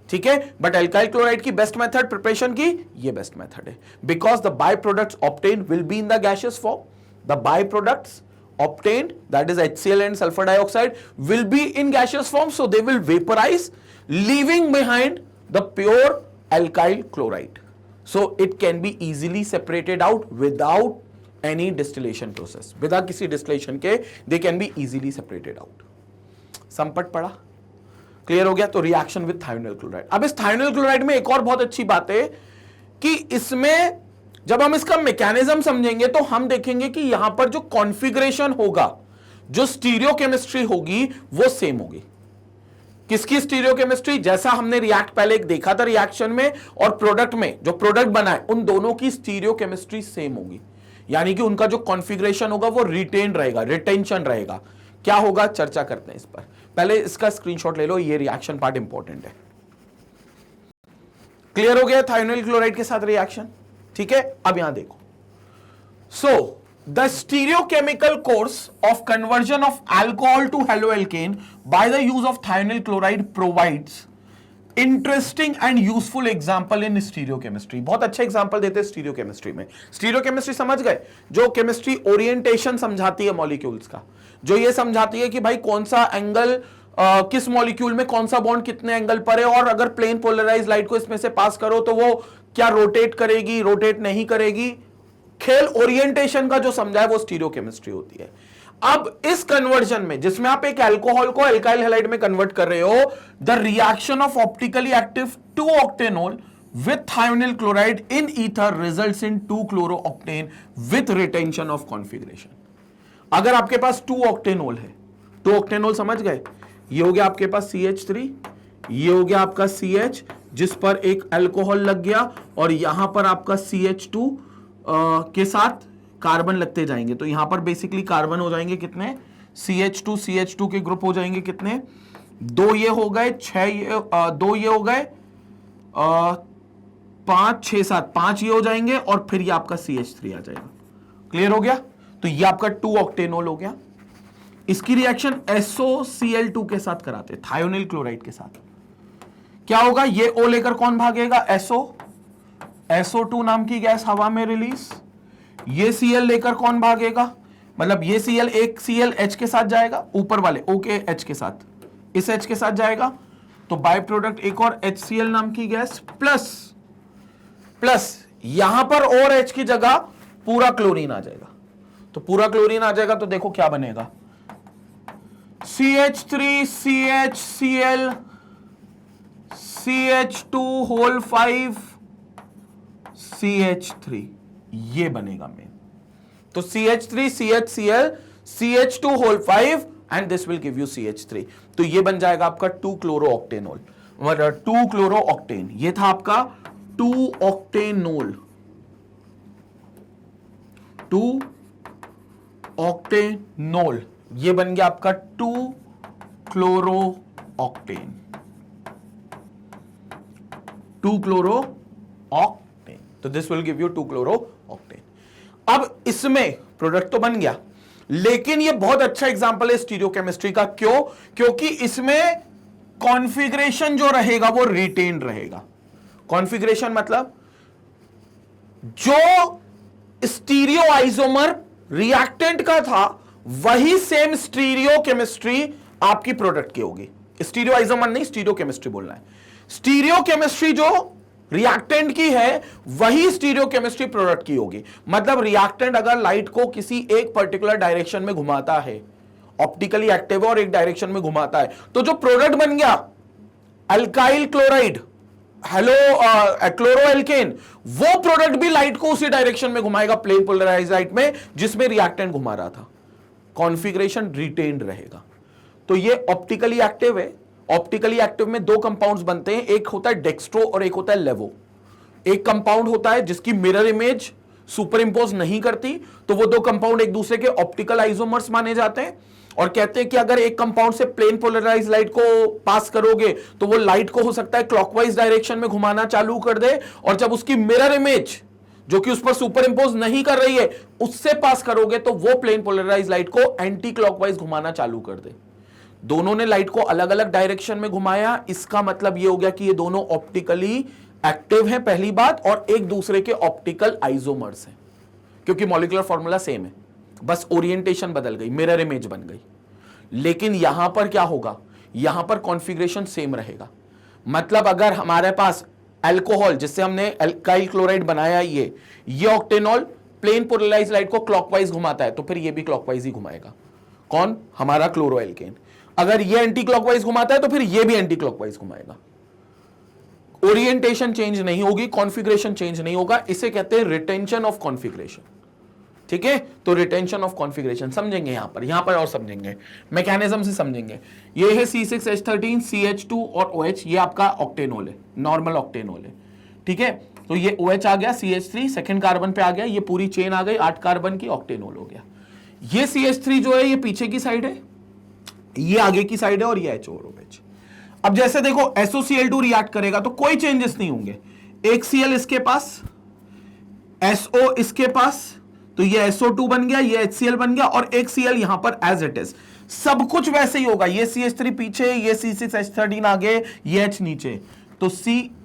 [SPEAKER 1] ठीक है, बट एल्काइल क्लोराइड की बेस्ट मेथड प्रिपरेशन की ये बेस्ट मेथड है, because the by products obtain will be in the gaseous form, the by products obtained, that is HCl and sulfur dioxide, will be in gaseous form, so they will vaporize, leaving behind the pure alkyl chloride, so it can be easily separated out without any distillation process, बिना किसी distillation के they can be easily separated out। संपट पड़ा, clear हो गया। तो reaction with thionyl chloride. अब इस thionyl chloride में एक और बहुत अच्छी बात है कि इसमें जब हम इसका मैकेनिज्म समझेंगे तो हम देखेंगे कि यहां पर जो कॉन्फ़िगरेशन होगा, जो स्टीरियोकेमिस्ट्री होगी वो सेम होगी। किसकी स्टीरियोकेमिस्ट्री, जैसा हमने रिएक्ट पहले एक देखा था रिएक्शन में और प्रोडक्ट में, जो प्रोडक्ट बना है उन दोनों की स्टीरियोकेमिस्ट्री सेम होगी, यानी कि उनका जो कॉन्फ़िगरेशन होगा वो रिटेन रहेगा, रिटेंशन रहेगा। क्या होगा, चर्चा करते हैं इस पर। पहले इसका स्क्रीनशॉट ले लो, ये रिएक्शन पार्ट इंपॉर्टेंट है। क्लियर हो गया थायोनिल क्लोराइड के साथ रिएक्शन। ठीक है, अब यहां देखो, so the stereochemical course of conversion of alcohol to haloalkane by the use of thionyl chloride provides interesting and useful example in stereochemistry. बहुत अच्छा एग्जांपल देते हैं स्टीरियोकेमिस्ट्री में। स्टीरियोकेमिस्ट्री समझ गए, जो केमिस्ट्री ओरिएंटेशन समझाती है मॉलिक्यूल्स का, जो ये समझाती है कि भाई कौन सा एंगल किस मॉलिक्यूल में कौन सा बॉन्ड कितने एंगल पर है, और अगर प्लेन पोलराइज लाइट को इसमें से पास करो तो वो क्या रोटेट करेगी, रोटेट नहीं करेगी, खेल ओरिएंटेशन का जो समझा है वो स्टीरियोकेमिस्ट्री होती है। अब इस कन्वर्जन में जिसमें आप एक अल्कोहल को अल्काइल हैलाइड में कन्वर्ट कर रहे हो, the reaction of optically active 2 octanol with thionyl chloride in ether results in 2-chloro-octane with retention of configuration। अगर आपके पास 2 ऑक्टेनॉल है, 2 ऑक्टेनॉल समझ गए, ये हो गया आपके पास CH3, ये हो गया आपका CH जिस पर एक अल्कोहल लग गया और यहां पर आपका CH2 के साथ कार्बन लगते जाएंगे, तो यहां पर बेसिकली कार्बन हो जाएंगे कितने, CH2 के ग्रुप हो जाएंगे कितने, 2 ये हो गए, 6 ये 2 ये हो गए, 5 6 7 5 ये हो जाएंगे और फिर ये आपका CH3 आ जाएगा। क्लियर हो गया? तो ये आपका 2 ऑक्टेनॉल हो गया। इसकी रिएक्शन SOCl2 के साथ कराते हैं, थायोनिल क्लोराइड के साथ। क्या होगा, ये O लेकर कौन भागेगा, SO2 नाम की गैस हवा में रिलीज, ये Cl लेकर कौन भागेगा, मतलब ये Cl एक Cl H के साथ जाएगा, ऊपर वाले O के H के साथ, इस H के साथ जाएगा, तो बाय प्रोडक्ट एक और HCl नाम की गैस प्लस यहां पर और H की जगह पूरा क्लोरीन आ जाएगा। तो पूरा क्लोरीन आ जाएगा तो देखो क्या बनेगा, CH3 CHCl CH2 whole 5 CH3 ये बनेगा मेन। तो CH3 CHCl CH2 whole 5 and this will give you CH3। तो ये बन जाएगा आपका 2-क्लोरो-ऑक्टेनॉल, 2-क्लोरो-ऑक्टेन। ये था आपका 2-ऑक्टेनॉल, 2-ऑक्टेनॉल, ये बन गया आपका 2-क्लोरो-ऑक्टेन, 2-क्लोरो-ऑक्टेन। तो दिस विल गिव यू 2-क्लोरो-ऑक्टेन। अब इसमें प्रोडक्ट तो बन गया, लेकिन ये बहुत अच्छा एग्जांपल है स्टीरियोकेमिस्ट्री का। क्यों? क्योंकि इसमें कॉन्फ़िगरेशन जो रहेगा वो रिटेन रहेगा। कॉन्फ़िगरेशन मतलब जो स्टीरियो आइसोमर रिएक्टेंट का था वही सेम स्टीरियोकेमिस्ट्री आपकी प्रोडक्ट की होगी। स्टीरियो आइसोमर नहीं, स्टीरियोकेमिस्ट्री बोलना है। स्टीरियोकेमिस्ट्री जो रिएक्टेंट की है वही स्टीरियोकेमिस्ट्री प्रोडक्ट की होगी। मतलब रिएक्टेंट अगर लाइट को किसी एक पर्टिकुलर डायरेक्शन में घुमाता है, ऑप्टिकली एक्टिव और एक डायरेक्शन में घुमाता है, तो जो प्रोडक्ट बन गया अल्काइल क्लोराइड हेलो क्लोरोएल्केन, वो प्रोडक्ट भी लाइट को उसी डायरेक्शन में घुमाएगा, प्लेन पोलराइज्ड लाइट में जिसमें रिएक्टेंट घुमा रहा था। कॉन्फ़िगरेशन रिटेन्ड रहेगा। तो ये ऑप्टिकली एक्टिव है। ऑप्टिकली एक्टिव में 2 कंपाउंड्स बनते हैं, एक होता है डेक्स्ट्रो और एक होता है लेवो। एक कंपाउंड होता है जिसकी मिरर इमेज सुपर इंपोज नहीं करती, तो वो 2 कंपाउंड एक दूसरे के ऑप्टिकल आइसोमर्स माने जाते हैं और कहते हैं कि अगर एक कंपाउंड से प्लेन पोलराइज्ड लाइट को पास करोगे तो वो लाइट को हो सकता है क्लॉकवाइज डायरेक्शन में घुमाना चालू कर दे, और जब उसकी मिरर इमेज जो कि उस पर सुपर इंपोज नहीं कर रही है उससे पास करोगे तो वो प्लेन पोलराइज्ड लाइट को एंटी क्लॉकवाइज घुमाना चालू कर दे। दोनों ने लाइट को अलग अलग डायरेक्शन में घुमाया, इसका मतलब ये हो गया कि ये दोनों ऑप्टिकली एक्टिव हैं पहली बात, और एक दूसरे के ऑप्टिकल आइसोमर्स हैं, क्योंकि मॉलिक्यूलर फॉर्मूला सेम है, बस ओरिएंटेशन बदल गई, मिरर इमेज बन गई। लेकिन यहां पर क्या होगा, यहां पर कॉन्फ़िगरेशन सेम रहेगा। मतलब अगर हमारे पास अल्कोहल जिससे हमने अल्काइल क्लोराइड बनाया, ये ऑक्टेनॉल प्लेन पोलराइज्ड लाइट को क्लॉकवाइज घुमाता है, तो फिर ये भी क्लॉकवाइज ही घुमाएगा। कौन? हमारा क्लोरोएल्केन। अगर ये एंटी क्लॉकवाइज घुमाता है तो फिर ये भी एंटी क्लॉकवाइज घुमाएगा। ओरिएंटेशन चेंज नहीं होगी, कॉन्फ़िगरेशन चेंज नहीं होगा। इसे कहते हैं रिटेंशन ऑफ कॉन्फ़िगरेशन। ठीक है, तो रिटेंशन ऑफ कॉन्फ़िगरेशन समझेंगे यहां पर और समझेंगे, मैकेनिज्म से समझेंगे। ये है C6H13 CH2 और OH, ये आपका ऑक्टेनॉल है, नॉर्मल ऑक्टेनॉल है। ठीक है, तो ये OH आ गया, CH3 सेकंड कार्बन पे आ गया, ये पूरी चेन आ गई 8 कार्बन की, ऑक्टेनॉल हो गया। ये CH3 जो है ये पीछे की साइड है, ये आगे की साइड है, और ये H और OH। अब जैसे देखो SOCl2 रिएक्ट करेगा तो कोई चेंजेस नहीं होंगे। एक Cl इसके पास, SO इसके पास, तो ये SO2 बन गया, ये HCl बन गया, और एक Cl यहां पर एज इट इज, सब कुछ वैसे ही होगा। ये CH3 पीछे, ये C6H13 आगे, ये H नीचे, तो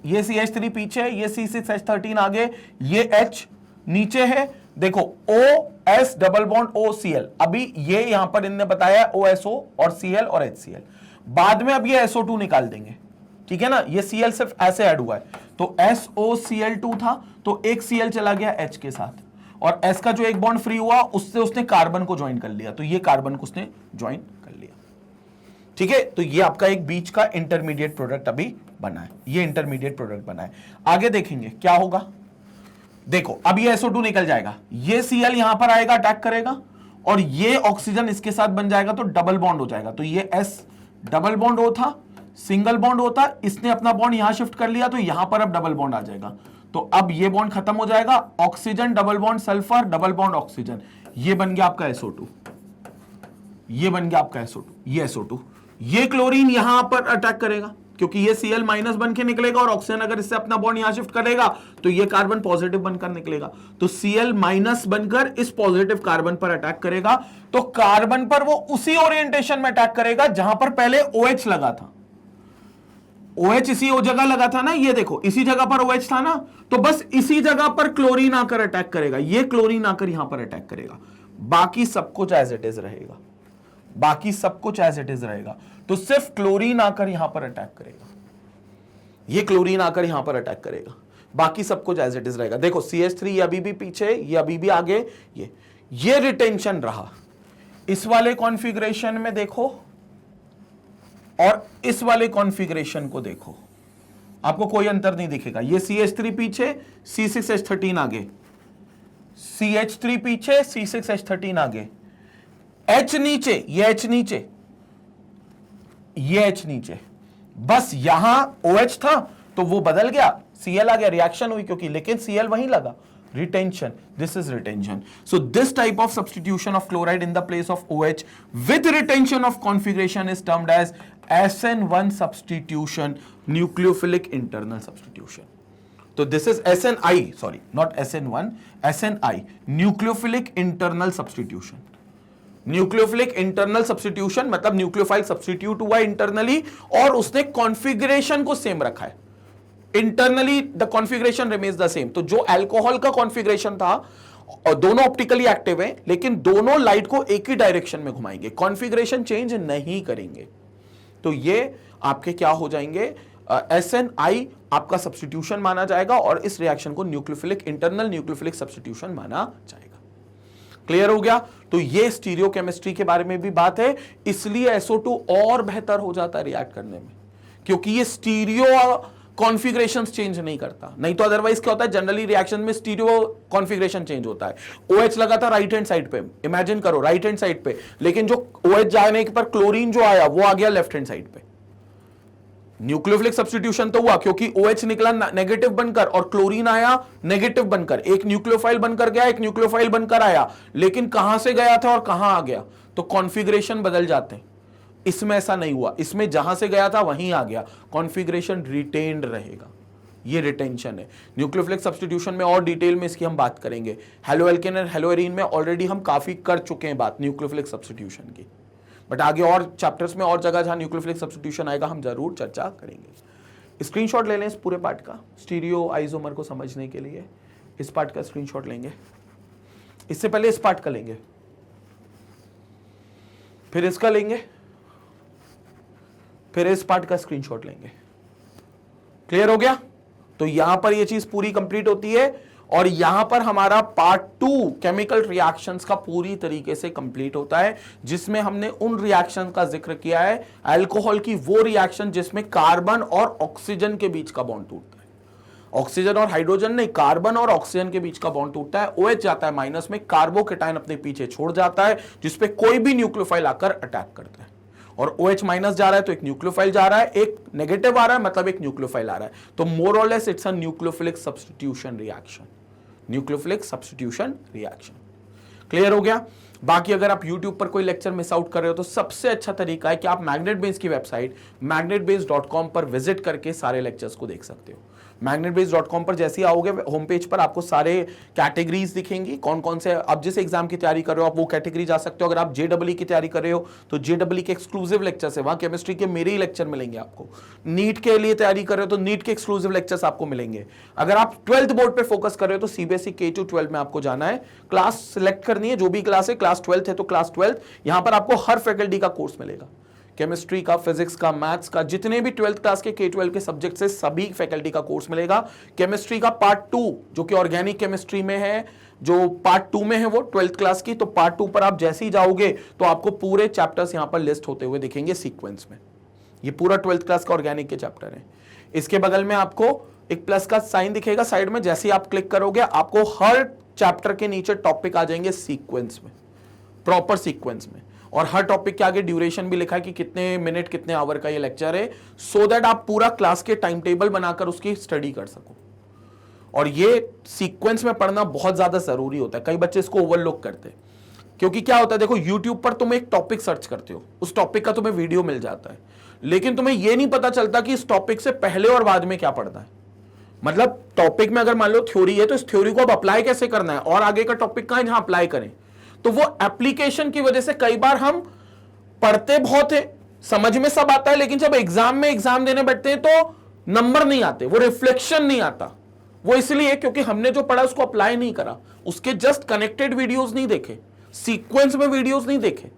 [SPEAKER 1] ये CH3 पीछे, ये C6H13 आगे, ये H नीचे है। देखो OS डबल बॉन्ड OCl, अभी ये यहां पर इनने बताया OSO और Cl और HCl, बाद में अब ये SO2 निकाल देंगे। ठीक है ना, ये Cl सिर्फ ऐसे ऐड हुआ है, तो SOCl2 था, तो एक Cl चला गया H के साथ, और S का जो एक बॉन्ड फ्री हुआ उससे उसने कार्बन को ज्वाइन कर लिया, तो ये कार्बन को उसने ज्वाइन कर लिया। ठीक है, तो ये आपका एक बीच का इंटरमीडिएट प्रोडक्ट अभी बना है, ये इंटरमीडिएट प्रोडक्ट बना है। आगे देखेंगे क्या होगा। देखो अब ये SO2 निकल जाएगा, ये Cl यहां पर आएगा, अटैक करेगा, और ये ऑक्सीजन इसके साथ बन जाएगा, तो डबल बॉन्ड हो जाएगा। तो ये S डबल बॉन्ड हो था, सिंगल बॉन्ड होता, इसने अपना बॉन्ड यहां शिफ्ट कर लिया, तो यहां पर अब डबल बॉन्ड आ जाएगा। तो अब ये बॉन्ड खत्म हो जाएगा, oxygen double bond sulphur double bond oxygen, ये बन गया आपका SO2, ये बन गया आपका SO2, ये SO2। ये क्लोरीन यहां पर अटैक करेगा क्योंकि ये Cl माइनस बन के निकलेगा, और ऑक्सीजन अगर इससे अपना बॉन्ड यहां शिफ्ट करेगा तो ये कार्बन पॉजिटिव बनकर निकलेगा, तो Cl माइनस बनकर इस पॉजिटिव कार्बन पर अटैक करेगा। तो कार्बन पर वो उसी ओरिएंटेशन में अटैक करेगा जहां पर पहले OH लगा था। OH इसी जगह लगा था ना, ये देखो इसी जगह पर OH था ना, तो बस इसी जगह पर क्लोरीन आकर अटैक करेगा, ये क्लोरीन आकर यहां पर अटैक करेगा, बाकी सब कुछ एज इट इज रहेगा, बाकी सब कुछ एज इट इज रहेगा। तो सिर्फ क्लोरीन आकर यहां पर अटैक करेगा, ये क्लोरीन आकर यहां पर अटैक करेगा, बाकी सब कुछ एज इट इज रहेगा। देखो CH3 ये अभी भी पीछे, ये अभी भी आगे, ये रिटेंशन रहा। इस वाले कॉन्फ़िगरेशन में देखो और इस वाले कॉन्फ़िगरेशन को देखो, आपको कोई अंतर नहीं दिखेगा। ये CH3 पीछे, C6H13 आगे, CH3 पीछे, C6H13 आगे, H नीचे, ये H नीचे, ये H नीचे, बस यहां OH था तो वो बदल गया, Cl आ गया, रिएक्शन हुई क्योंकि, लेकिन Cl वहीं लगा, retention, this is retention. So this type of substitution of chloride in the place of OH with retention of configuration is termed as SN1 substitution, nucleophilic internal substitution. So this is SNI, sorry, not SN1, SNI, nucleophilic internal substitution. Nucleophilic internal substitution मतलब nucleophile substitute हुआ internally और उसने configuration को same रखा है, internally the configuration remains the same. तो जो alcohol का कॉन्फ़िगरेशन था, और दोनों ऑप्टिकली एक्टिव हैं लेकिन दोनों लाइट को एक ही डायरेक्शन में घुमाएंगे, कॉन्फ़िगरेशन चेंज नहीं करेंगे, तो ये आपके क्या हो जाएंगे, SNI आपका सब्स्टिट्यूशन माना जाएगा और इस रिएक्शन को न्यूक्लियोफिलिक इंटरनल न्यूक्लियोफिलिक सब्स्टिट्यूशन माना जाएगा। क्लियर हो गया। तो ये स्टीरियो केमिस्ट्री के बारे में भी बात है, इसलिए SO2 और बेहतर हो जाता है रिएक्ट करने में, क्योंकि ये स्टीरियो कॉन्फ़िगरेशंस चेंज नहीं करता। नहीं तो अदरवाइज क्या होता है, जनरली रिएक्शन में स्टीरियो कॉन्फ़िगरेशन चेंज होता है। OH लगा था राइट हैंड साइड पे, इमेजिन करो राइट हैंड साइड पे, लेकिन जो OH जाने पर क्लोरीन जो आया वो आ गया लेफ्ट हैंड साइड पे। न्यूक्लियोफिलिक सब्स्टिट्यूशन तो हुआ क्योंकि OH निकला नेगेटिव बनकर और क्लोरीन आया नेगेटिव बनकर, एक न्यूक्लियोफाइल बनकर गया, एक न्यूक्लियोफाइल बनकर आया, लेकिन कहां से गया था और कहां आ गया, तो कॉन्फ़िगरेशन बदल जाते हैं। इसमें ऐसा नहीं हुआ, इसमें जहां से गया था वहीं आ गया, कॉन्फ़िगरेशन रिटेन्ड रहेगा, ये रिटेंशन है। न्यूक्लियोफिलिक सब्स्टिट्यूशन में और डिटेल में इसकी हम बात करेंगे। हेलो एल्केन और हेलो एरीन में ऑलरेडी हम काफी कर चुके हैं बात न्यूक्लियोफिलिक सब्स्टिट्यूशन की, बट आगे और चैप्टर्स में और जगह जहां न्यूक्लियोफिलिक सब्स्टिट्यूशन आएगा हम जरूर चर्चा करेंगे। स्क्रीनशॉट ले लें इस पूरे पार्ट का, स्टीरियो आइसोमर को समझने के लिए इस पार्ट का स्क्रीनशॉट लेंगे। इससे पहले इस पार्ट का लेंगे, फिर इसका लेंगे, फिर इस पार्ट का स्क्रीनशॉट लेंगे। क्लियर हो गया। तो यहां पर यह चीज पूरी कंप्लीट होती है और यहां पर हमारा पार्ट 2 केमिकल रिएक्शंस का पूरी तरीके से कंप्लीट होता है, जिसमें हमने उन रिएक्शन का जिक्र किया है, अल्कोहल की वो रिएक्शन जिसमें कार्बन और ऑक्सीजन के बीच का बॉन्ड टूटता है। ऑक्सीजन और हाइड्रोजन नहीं, कार्बन और ऑक्सीजन के बीच का बॉन्ड टूटता है, OH जाता है माइनस में, कार्बोकेटायन अपने पीछे छोड़ जाता है, जिसपे कोई भी न्यूक्लियोफाइल आकर अटैक करता है, और OH माइनस जा रहा है तो एक न्यूक्लियोफाइल जा रहा है, एक नेगेटिव आ रहा है मतलब एक न्यूक्लियोफाइल आ रहा है। तो मोर और less it's a nucleophilic substitution reaction, nucleophilic substitution reaction. Clear हो गया। बाकी अगर आप YouTube पर कोई लेक्चर मिस आउट कर रहे हो तो सबसे अच्छा तरीका है कि आप मैग्नेटबेस की वेबसाइट magnetbase.com पर विजिट करके सारे लेक्चर्स को देख सकते हो। magnetbase.com पर जैसे ही आओगे होम पेज पर आपको सारे कैटेगरीज दिखेंगी, कौन कौन से आप जिस एग्जाम की तैयारी कर रहे हो आप वो कैटेगरी जा सकते हो। अगर आप JEE की तैयारी कर रहे हो तो JEE के एक्सक्लूसिव लेक्चर्स है, वहां केमिस्ट्री के मेरे ही लेक्चर मिलेंगे आपको। नीट के लिए तैयारी कर रहे हो तो नीट के एक्सक्लूसिव लेक्चर्स आपको मिलेंगे। अगर आप 12th बोर्ड पे फोकस कर रहे हो तो CBSE K-12 में आपको जाना है, क्लास सिलेक्ट करनी है, जो भी क्लास है, क्लास 12th है तो क्लास 12th, यहां पर आपको हर फैकल्टी का कोर्स मिलेगा, केमिस्ट्री का, फिजिक्स का, मैथ्स का, जितने भी 12th क्लास के K-12 के सब्जेक्ट से सभी फैकल्टी का कोर्स मिलेगा। केमिस्ट्री का पार्ट 2 जो कि ऑर्गेनिक केमिस्ट्री में है, जो पार्ट 2 में है वो 12th क्लास की, तो पार्ट 2 पर आप जैसे ही जाओगे तो आपको पूरे चैप्टर्स यहां पर लिस्ट होते हुए दिखेंगे सीक्वेंस में। ये पूरा 12th क्लास का ऑर्गेनिक के चैप्टर है। इसके बगल में आपको एक प्लस का साइन दिखेगा साइड में, जैसे ही आप क्लिक करोगे आपको हर चैप्टर के नीचे टॉपिक आ जाएंगे सीक्वेंस में, प्रॉपर सीक्वेंस में, और हर टॉपिक के आगे ड्यूरेशन भी लिखा है कि कितने मिनट कितने आवर का ये लेक्चर है, सो दैट आप पूरा क्लास के टाइम टेबल बनाकर उसकी स्टडी कर सको। और ये सीक्वेंस में पढ़ना बहुत ज्यादा जरूरी होता है, कई बच्चे इसको ओवरलुक करते हैं। क्योंकि क्या होता है, देखो यूट्यूब पर तुम एक टॉपिक सर्च करते हो, उस टॉपिक का तुम्हें वीडियो मिल जाता है, लेकिन तुम्हें यह नहीं पता चलता कि इस टॉपिक से पहले और बाद में क्या पढ़ना है। मतलब टॉपिक में अगर मान लो थ्योरी है तो इस थ्योरी को अब अप्लाई कैसे करना है, और आगे का टॉपिक कहां है जहां अप्लाई करें। तो वो एप्लीकेशन की वजह से कई बार हम पढ़ते बहुत है, समझ में सब आता है, लेकिन जब एग्जाम में एग्जाम देने बैठते हैं तो नंबर नहीं आते, वो रिफ्लेक्शन नहीं आता। वो इसलिए क्योंकि हमने जो पढ़ा उसको अप्लाई नहीं करा, उसके जस्ट कनेक्टेड वीडियोस नहीं देखे, सीक्वेंस में वीडियोस नहीं देखे।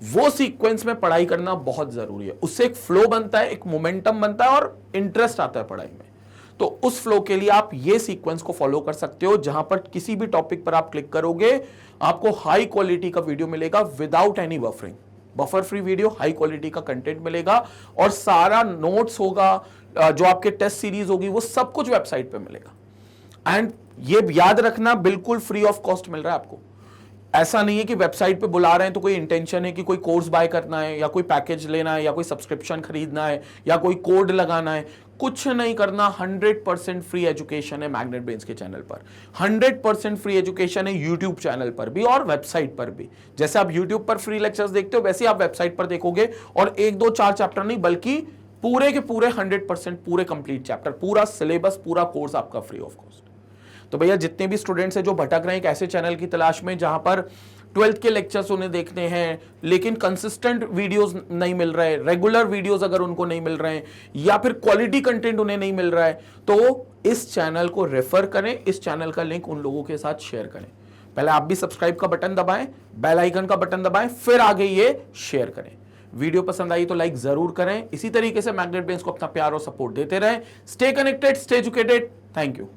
[SPEAKER 1] वो सीक्वेंस में पढ़ाई करना बहुत जरूरी है, उससे एक फ्लो बनता है, एक मोमेंटम बनता है और इंटरेस्ट आता है पढ़ाई में। तो उस फ्लो के लिए आप ये सीक्वेंस को फॉलो कर सकते हो, जहां पर किसी भी टॉपिक पर आप क्लिक करोगे आपको हाई क्वालिटी का वीडियो मिलेगा without any buffering, buffer free video, high quality का कंटेंट मिलेगा, और सारा नोट्स होगा, जो आपके टेस्ट सीरीज होगी वो सब कुछ वेबसाइट पे मिलेगा। एंड ये याद रखना बिल्कुल फ्री ऑफ कॉस्ट मिल रहा है आपको। ऐसा नहीं है कि वेबसाइट पे बुला रहे हैं तो कोई इंटेंशन है कि कोई कोर्स बाय करना है या कोई पैकेज लेना है या कोई सब्सक्रिप्शन खरीदना है या कोई कोड लगाना है, कुछ नहीं करना। 100% फ्री एजुकेशन है मैग्नेट ब्रेन्स के चैनल पर, 100% फ्री एजुकेशन है यूट्यूब चैनल पर भी और वेबसाइट पर भी। जैसे आप यूट्यूब पर फ्री लेक्चर्स देखते हो वैसे आप वेबसाइट पर देखोगे, और 1 2 4 चैप्टर नहीं बल्कि पूरे के पूरे 100% पूरे कंप्लीट चैप्टर, पूरा सिलेबस, पूरा कोर्स आपका फ्री ऑफ कॉस्ट। तो भैया जितने भी स्टूडेंट्स हैं जो भटक रहे हैं एक ऐसे चैनल की तलाश में जहां पर 12th के लेक्चर्स उन्हें देखने हैं लेकिन कंसिस्टेंट वीडियोस नहीं मिल रहे, रेगुलर वीडियोस अगर उनको नहीं मिल रहे हैं या फिर क्वालिटी कंटेंट उन्हें नहीं मिल रहा है, तो इस चैनल को रेफर करें, इस चैनल का लिंक उन लोगों के साथ शेयर करें। पहले आप भी सब्सक्राइब का बटन दबाएं, बेल आइकन का बटन दबाएं, फिर आगे ये शेयर करें। वीडियो पसंद आई तो लाइक जरूर करें। इसी तरीके से मैग्नेट ब्रेन्स को अपना प्यार और सपोर्ट देते रहें। Stay connected, stay educated. Thank you.